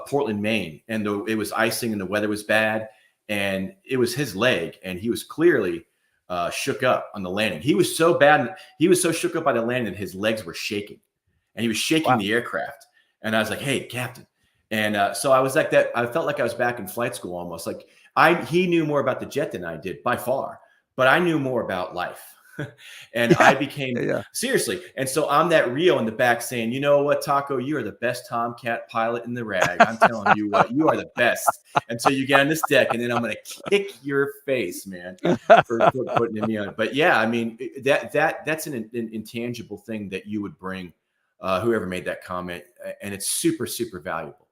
Portland, Maine, and it was icing and the weather was bad, and it was his leg, and he was clearly shook up on the landing. He was so bad. He was so shook up by the landing that his legs were shaking, and he was shaking the aircraft. And I was like, "Hey, captain." And so I was like that. I felt like I was back in flight school almost. Like he knew more about the jet than I did by far, but I knew more about life. And I became seriously. And so I'm that Rio in the back saying, you know what, Taco, you are the best Tomcat pilot in the rag. I'm telling you what, you are the best until you get on this deck. And then I'm going to kick your face, man, for putting me on. But yeah, I mean, that's an intangible thing that you would bring whoever made that comment. And it's super, super valuable.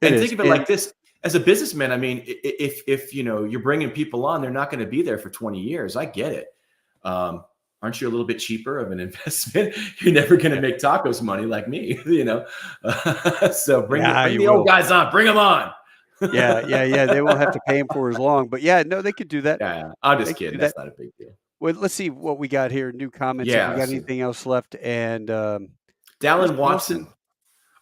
And think of it like this. As a businessman, I mean, if you're bringing people on, they're not going to be there for 20 years. I get it. Aren't you a little bit cheaper of an investment? You're never going to make tacos money like me, So bring the old guys on. Bring them on. Yeah. They won't have to pay him for as long. But yeah, no, they could do that. Yeah, I'm just kidding. That's not a big deal. Well, let's see what we got here. New comments. Yeah, if we got anything else left? And Dallin Watson.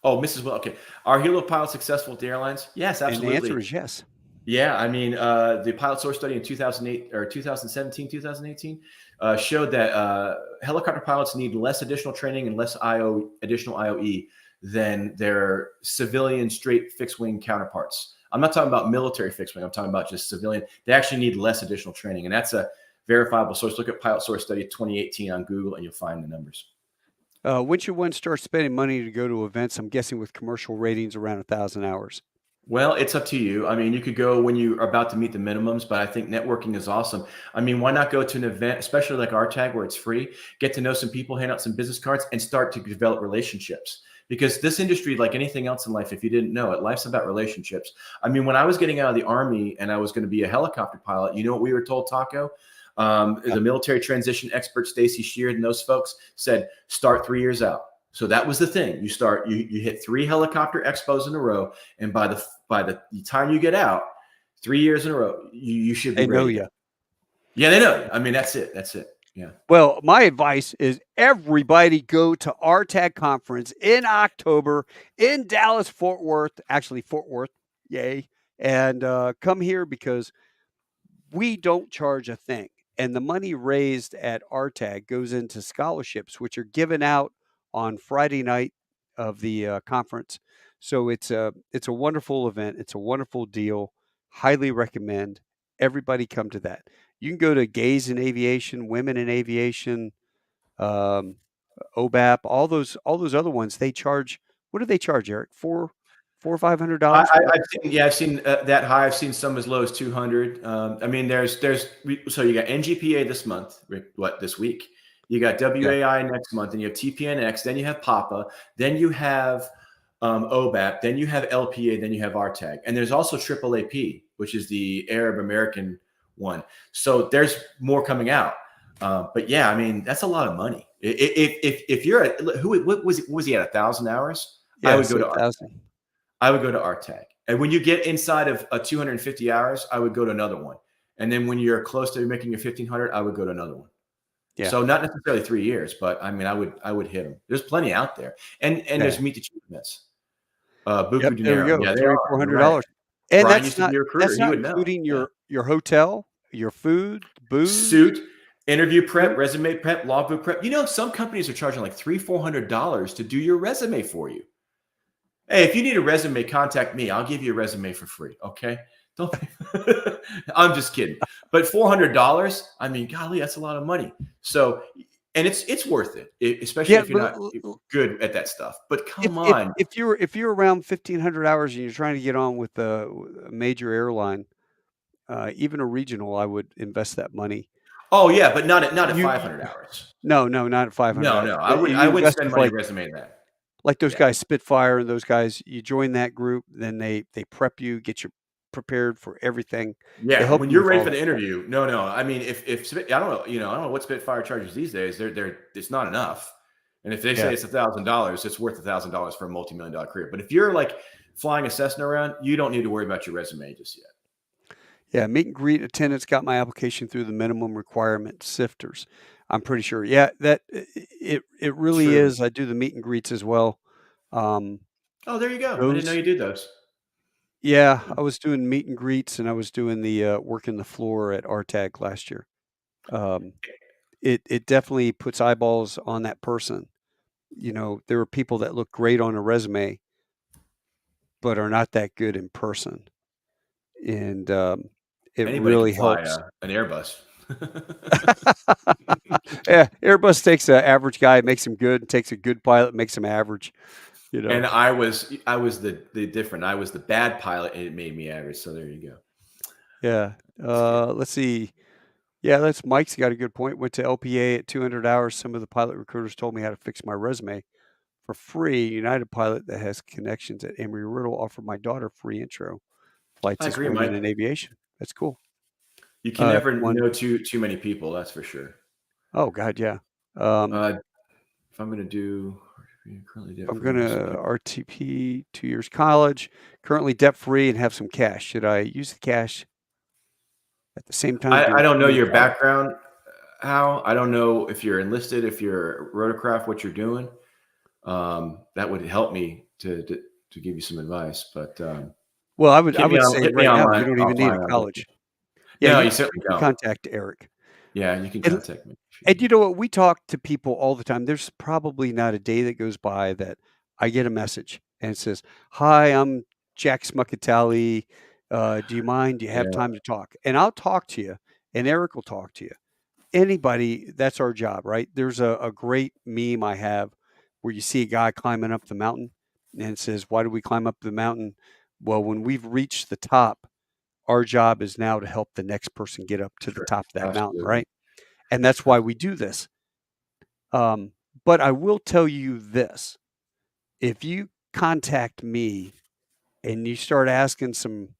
Oh, Mrs. Will. Okay. Are Hilo pilots successful at the airlines? Yes, absolutely. And the answer is yes. Yeah. I mean, the pilot source study in 2008 or 2017, 2018 showed that helicopter pilots need less additional training and less additional IOE than their civilian straight fixed wing counterparts. I'm not talking about military fixed wing. I'm talking about just civilian. They actually need less additional training. And that's a verifiable source. Look at pilot source study 2018 on Google and you'll find the numbers. When should one start spending money to go to events? I'm guessing with commercial ratings around 1,000 hours. Well, it's up to you. I mean, you could go when you are about to meet the minimums, but I think networking is awesome. I mean, why not go to an event, especially like RTAG, where it's free, get to know some people, hand out some business cards, and start to develop relationships. Because this industry, like anything else in life, if you didn't know it, life's about relationships. I mean, when I was getting out of the Army and I was going to be a helicopter pilot, you know what we were told, Taco? The military transition expert, Stacy Sheard, and those folks said, start 3 years out. So that was the thing. You hit 3 helicopter expos in a row, and by the time you get out, 3 years in a row, you should be ready. They know you. Yeah, they know you. I mean, that's it. Yeah. Well, my advice is everybody go to RTAG conference in October in Dallas, Fort Worth. Actually, Fort Worth, yay! And come here because we don't charge a thing, and the money raised at RTAG goes into scholarships, which are given out on Friday night of the conference. So it's a wonderful event. It's a wonderful deal. Highly recommend everybody come to that. You can go to Gays in Aviation, Women in Aviation, OBAP, all those other ones. They charge. What do they charge, Eric? $400 or $500? I've seen that high. I've seen some as low as 200. I mean, so you got NGPA this month. This week? You got WAI next month, and you have TPNX. Then you have PAPA. Then you have OBAP. Then you have LPA. Then you have RTAG. And there's also AAAP, which is the Arab American one. So there's more coming out. But yeah, I mean, that's a lot of money. If you're what was he at 1,000 hours? Yeah, I would go to RTAG. I would go to RTAG. And when you get inside of 250 hours, I would go to another one. And then when you're close to making your 1,500, I would go to another one. Yeah. So not necessarily 3 years, but I mean, I would hit them. There's plenty out there, and there's Meet the Achievements. Yep, there we Dinero. go. Yeah, they are. You're right. $300-$400. And Brian used to be a recruiter. He would know. including your hotel, your food, booze, suit, interview prep, resume prep, logbook prep. You know, some companies are charging like $300-$400 to do your resume for you. Hey, if you need a resume, contact me. I'll give you a resume for free. Okay. Don't. I'm just kidding. But $400, I mean, golly, that's a lot of money. So, and it's worth it, especially if you're not good at that stuff. But come on, if you're around 1,500 hours and you're trying to get on with a major airline, even a regional, I would invest that money. Oh yeah, but not at 500 hours. No, not at 500. No, I wouldn't spend money resume that. Like those guys, Spitfire, and those guys, you join that group, then they prep you, get you prepared for everything. Yeah, when you're ready for the interview. No. I mean, if I don't know, I don't know what Spitfire charges these days. It's not enough. And if they say it's $1,000, it's worth $1,000 for a multi-million-dollar career. But if you're like flying a Cessna around, you don't need to worry about your resume just yet. Yeah, meet and greet attendants got my application through the minimum requirement sifters. I'm pretty sure. Yeah, that it really is. I do the meet and greets as well. Oh, there you go. I didn't know you did those. Yeah, I was doing meet and greets, and I was doing the working the floor at RTAG last year. It definitely puts eyeballs on that person. There are people that look great on a resume, but are not that good in person, and it really helps. An Airbus. Yeah, Airbus takes an average guy, makes him good, and takes a good pilot, makes him average. And I was the different. I was the bad pilot, and it made me average. So there you go. Yeah. Let's see. Yeah, that's Mike's got a good point. Went to LPA at 200 hours. Some of the pilot recruiters told me how to fix my resume for free. United pilot that has connections at Embry-Riddle offered my daughter free intro flights as women in aviation. That's cool. You can never know too many people. That's for sure. Oh God, yeah. If I'm going to do, I'm going to RTP 2 years college, currently debt free, and have some cash. Should I use the cash at the same time? I don't know your background, Hal. I don't know if you're enlisted, if you're rotorcraft, what you're doing. That would help me to give you some advice. But well, I would say right now you don't even need a college. Yeah, no, you certainly don't. Contact Erik. Yeah, you can contact me. And you know what? We talk to people all the time. There's probably not a day that goes by that I get a message and it says, "Hi, I'm Jack Smuckatali. Do you mind? Do you have time to talk?" And I'll talk to you, and Erik will talk to you. Anybody, that's our job, right? There's a great meme I have where you see a guy climbing up the mountain and it says, "Why do we climb up the mountain?" Well, when we've reached the top, our job is now to help the next person get up to the top of that mountain, right? And that's why we do this. But I will tell you this. If you contact me and you start asking some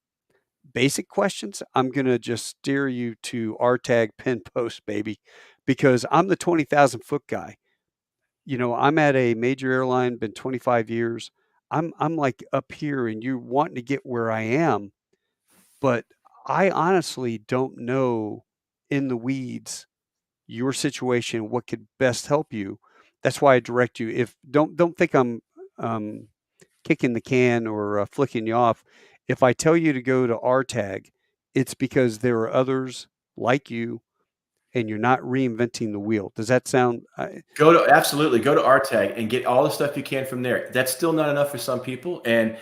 basic questions, I'm going to just steer you to RTAG pin post, baby, because I'm the 20,000-foot guy. I'm at a major airline, been 25 years. I'm like up here and you're wanting to get where I am. But I honestly don't know in the weeds your situation, what could best help you. That's why I direct you. If don't think I'm kicking the can or flicking you off. If I tell you to go to RTAG, it's because there are others like you, and you're not reinventing the wheel. Does that sound? Absolutely go to RTAG and get all the stuff you can from there. That's still not enough for some people, and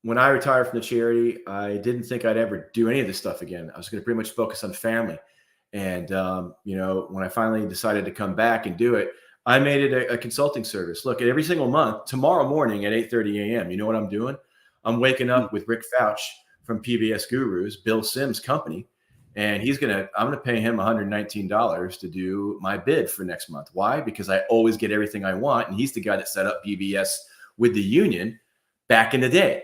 when I retired from the charity, I didn't think I'd ever do any of this stuff again. I was going to pretty much focus on family. And, when I finally decided to come back and do it, I made it a consulting service. Look, every single month, tomorrow morning at 8:30 a.m., you know what I'm doing? I'm waking up with Rick Fouch from PBS Gurus, Bill Sims' company, and I'm going to pay him $119 to do my bid for next month. Why? Because I always get everything I want. And he's the guy that set up PBS with the union back in the day.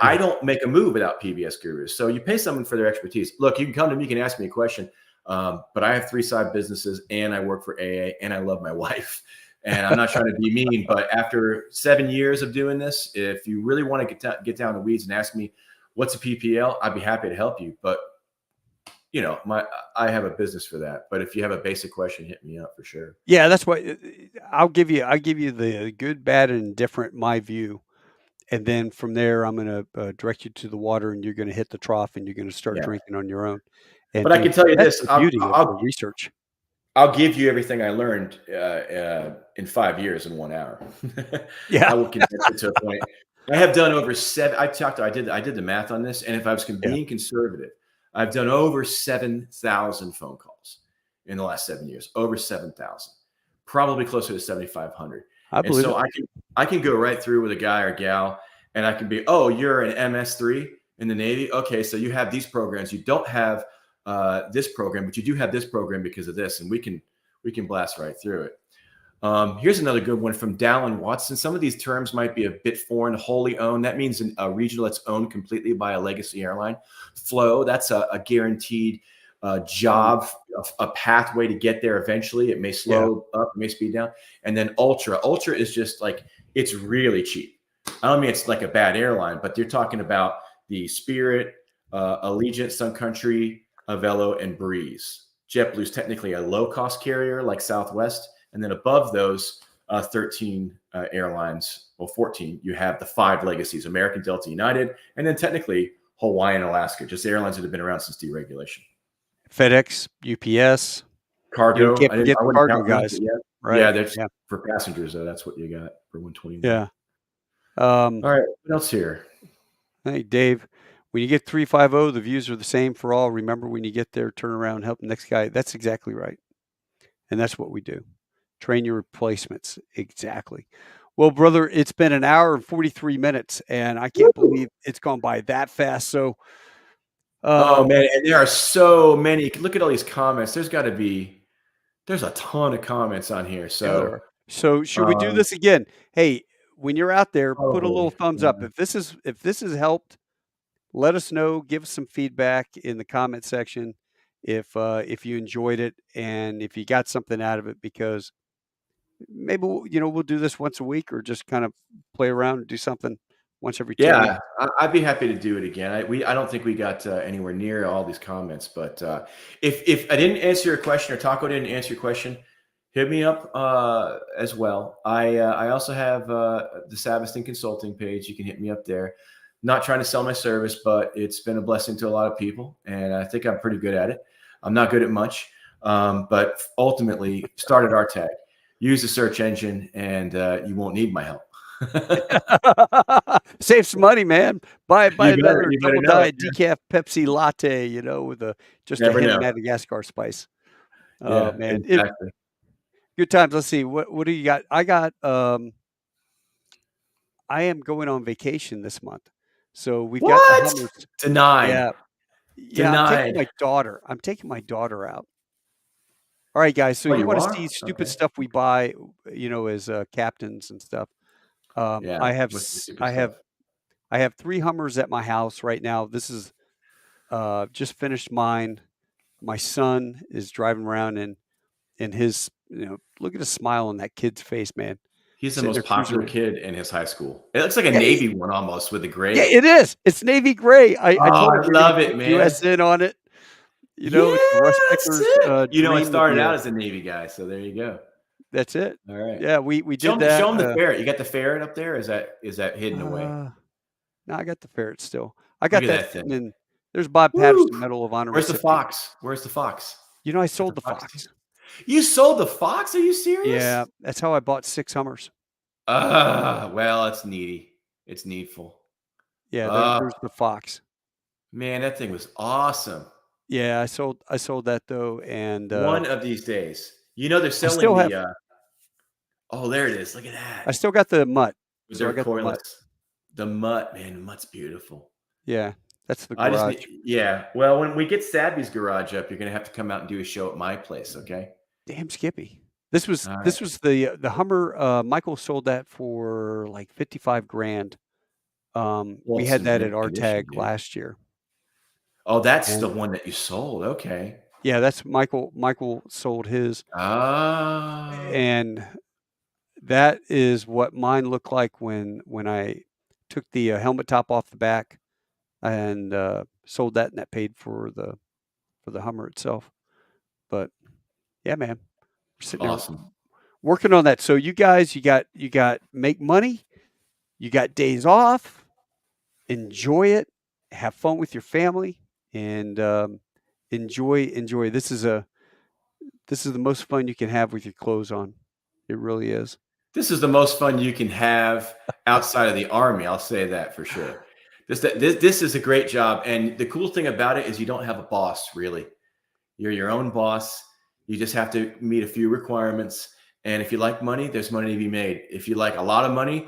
I don't make a move without PBS Gurus. So you pay someone for their expertise. Look, you can come to me, you can ask me a question, but I have 3 side businesses and I work for AA and I love my wife. And I'm not trying to be mean, but after 7 years of doing this, if you really want to get down the weeds and ask me what's a PPL, I'd be happy to help you. But I have a business for that. But if you have a basic question, hit me up for sure. Yeah, that's why I'll give you the good, bad, and indifferent, my view, and then from there I'm going to direct you to the water, and you're going to hit the trough, and you're going to start Yeah. drinking on your own. And But I can tell you that's this: the beauty of the research. I'll give you everything I learned in 5 years in 1 hour. Yeah. I will condense it to a point. I have done over seven. I did the math on this, and if I was being conservative, I've done over 7,000 phone calls in the last 7 years. Over 7,000, probably closer to 7,500. And so I can go right through with a guy or gal, and I can be, oh, you're an MS3 in the Navy. Okay, so you have these programs. You don't have this program, but you do have this program because of this, and we can blast right through it. Here's another good one from Dallin Watson. Some of these terms might be a bit foreign. Wholly owned, that means a regional that's owned completely by a legacy airline. Flow, that's a guaranteed job, a pathway to get there eventually. It may slow up, it may speed down. And then ultra is just like, it's really cheap. I don't mean it's like a bad airline, but you're talking about the Spirit, Allegiant, Sun Country, Avelo, and Breeze. JetBlue is technically a low-cost carrier like Southwest. And then above those 13 airlines, well, 14, you have the 5 legacies: American, Delta, United, and then technically Hawaiian, Alaska, just airlines that have been around since deregulation. FedEx, UPS. Cargo. You can't forget the cargo guys. Right. Yeah, that's for passengers, though. That's what you got for 121. Yeah. All right. What else here? Hey, Dave. When you get 350, the views are the same for all. Remember, when you get there, turn around, help the next guy. That's exactly right. And that's what we do. Train your replacements. Exactly. Well, brother, it's been an hour and 43 minutes, and I can't believe it's gone by that fast. So, oh, man. And there are so many. Look at all these comments. There's a ton of comments on here. So, should we do this again? Hey, when you're out there, put a little thumbs up. If this has helped, let us know. Give us some feedback in the comment section if you enjoyed it and if you got something out of it, because maybe we'll do this once a week, or just kind of play around and do something once every 2 weeks. I'd be happy to do it again. I don't think we got anywhere near all these comments, but if I didn't answer your question, or Taco didn't answer your question, hit me up as well. I also have the Sabiston Consulting page. You can hit me up there. Not trying to sell my service, but it's been a blessing to a lot of people, and I think I'm pretty good at it. I'm not good at much, but ultimately, start at RTAG. Use the search engine, and you won't need my help. Save some money, man. Buy another double diet decaf Pepsi latte, with just a hint of Madagascar spice. Oh, man. Exactly. Good times. Let's see. What do you got? I got I am going on vacation this month. So we've got the Hummers. Denied. Yeah. I'm taking my daughter out. All right, guys. So you want to see stupid stuff we buy, as captains and stuff. I have 3 Hummers at my house right now. This is just finished mine. My son is driving around in his, look at the smile on that kid's face, man. He's the most popular kid in his high school. It looks like a Navy one almost, with the gray. Yeah, it is. It's Navy gray. I love it, man. USN on it. It's it started out as a Navy guy, so there you go. That's it. All right. Yeah, we did that. Show him the ferret. You got the ferret up there? Is that hidden away? No, I got the ferret still. I got that thing. And there's Bob Patterson Medal of Honor. Where's the fox? I sold the fox. You sold the fox? Are you serious? Yeah, that's how I bought 6 Hummers. Well, it's needy. It's needful. Yeah, there's the fox. Man, that thing was awesome. Yeah, I sold that though, and one of these days, they're selling there it is. Look at that. I still got the mutt. The mutt, man, the mutt's beautiful. Yeah, that's the garage. Well, when we get Sabby's garage up, you're gonna have to come out and do a show at my place, okay? Damn, Skippy. This was the Hummer. Michael sold that for like $55,000. We had that at RTAG last year. Oh, that's the one that you sold. Okay. Yeah, that's Michael. Michael sold his. Ah. And That is what mine looked like when I took the helmet top off the back and sold that, and that paid for the Hummer itself. But yeah, man, we're sitting there Awesome. working on that. So you guys, you got make money, you got days off, enjoy it, have fun with your family, and enjoy. This is the most fun you can have with your clothes on. It really is. This is the most fun you can have outside of the Army. I'll say that for sure. This is a great job. And the cool thing about it is you don't have a boss, really. You're your own boss. You just have to meet a few requirements. And if you like money, there's money to be made. If you like a lot of money,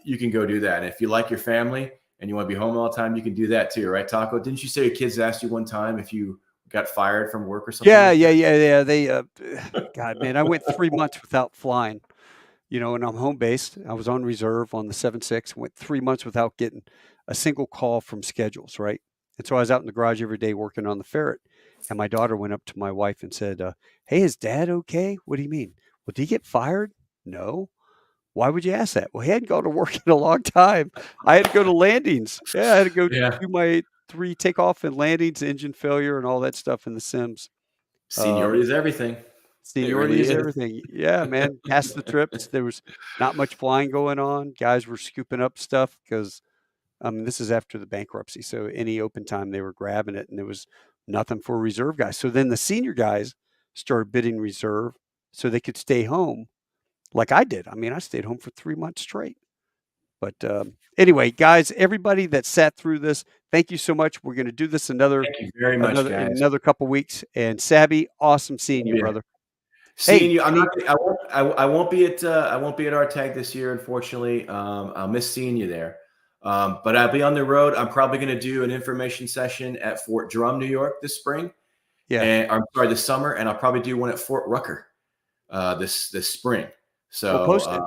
you can go do that. And if you like your family and you want to be home all the time, you can do that too, right, Taco? Didn't you say your kids asked you one time if you got fired from work or something Yeah, like yeah, that? yeah, yeah. They, God, man, I went 3 months without flying. And I'm home based. I was on reserve on the 7.6. Went 3 months without getting a single call from schedules, right? And so I was out in the garage every day working on the ferret. And my daughter went up to my wife and said, "Hey, is Dad okay?" "What do you mean?" "Well, did he get fired?" "No." "Why would you ask that?" "Well, he hadn't gone to work in a long time. I had to go to landings. Yeah, I had to go Yeah. do my 3 takeoff and landings, engine failure, and all that stuff in the sims. Seniority Um, is everything. It Seniority really is is. everything. Yeah, man. Past the trips, there was not much flying going on. Guys were scooping up stuff because, this is after the bankruptcy. So any open time, they were grabbing it, and there was nothing for reserve guys. So then the senior guys started bidding reserve so they could stay home like I did. I mean, I stayed home for 3 months straight. But anyway, guys, everybody that sat through this, thank you so much. We're going to do this Thank you very much, in guys. another couple weeks. And Sabby, awesome seeing you, Yeah. brother. Seeing Hey, you, I'm not. any I won't be at. I won't be at our tag this year, unfortunately. I'll miss seeing you there. But I'll be on the road. I'm probably going to do an information session at Fort Drum, New York, this spring, yeah. and I'm sorry, this summer, and I'll probably do one at Fort Rucker this spring. We'll So post it.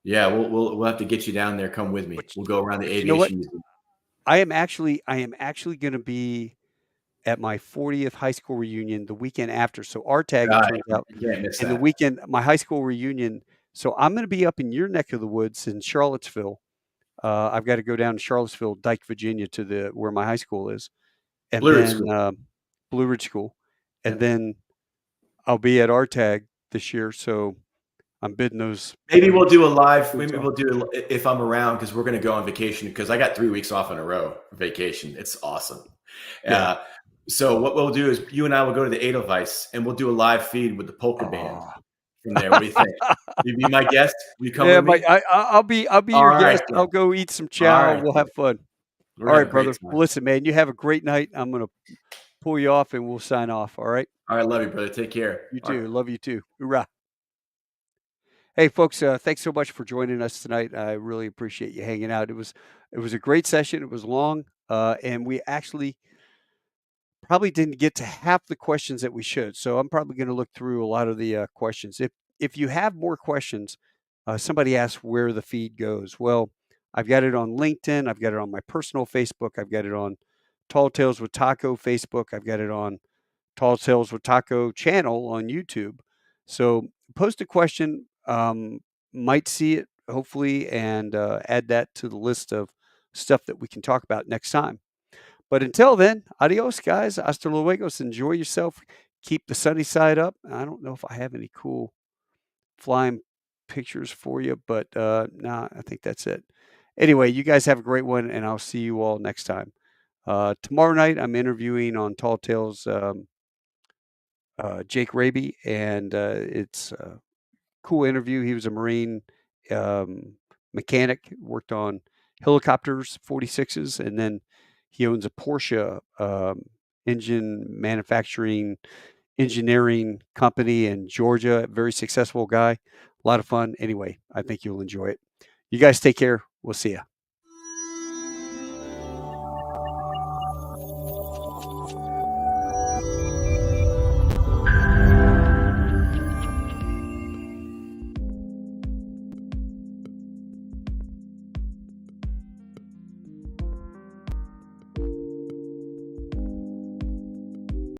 yeah, we'll have to get you down there. Come with me. But We'll go around the but you know what? aviation museum. I am actually going to be at my 40th high school reunion the weekend after. So our tag, it God, turns out, you can't miss and the that. weekend, my high school reunion. So I'm going to be up in your neck of the woods in Charlottesville. I've got to go down to Charlottesville, Dike, Virginia, to the where my high school is, and Blue Ridge then School. Blue Ridge School, and Yep. then I'll be at our tag this year. So I'm bidding those Maybe we'll do a live. boots Maybe off. we'll do if I'm around because we're going to go on vacation because I got 3 weeks off in a row vacation. It's awesome. Yeah. Uh, so what we'll do is you and I will go to the Edelweiss and we'll do a live feed with the polka band Oh. from there. What do you think? You be my guest? Will you come Yeah, with Mike, me? I'll be All your right, guest. then. I'll go eat some All chow. right, We'll then. have fun. We're All gonna right, have a great brother. time. Well, listen, man, you have a great night. I'm gonna pull you off, and we'll sign off. All right. All right, love you, brother. Take care. You All right. too. Love you too. Hoorah. Hey, folks. Thanks so much for joining us tonight. I really appreciate you hanging out. It was a great session. It was long, and we actually probably didn't get to half the questions that we should. So I'm probably going to look through a lot of the questions. If you have more questions, somebody asked where the feed goes. Well, I've got it on LinkedIn. I've got it on my personal Facebook. I've got it on Tall Tales with Taco Facebook. I've got it on Tall Tales with Taco channel on YouTube. So post a question. Might see it hopefully and add that to the list of stuff that we can talk about next time. But until then, adios, guys. Hasta luego. Enjoy yourself. Keep the sunny side up. I don't know if I have any cool flying pictures for you, but nah, I think that's it. Anyway, you guys have a great one, and I'll see you all next time. Tomorrow night, I'm interviewing on Tall Tales Jake Raby, and it's a cool interview. He was a Marine mechanic, worked on helicopters, 46s, and then he owns a Porsche engine manufacturing engineering company in Georgia. Very successful guy, a lot of fun. Anyway, I think you'll enjoy it. You guys take care. We'll see you.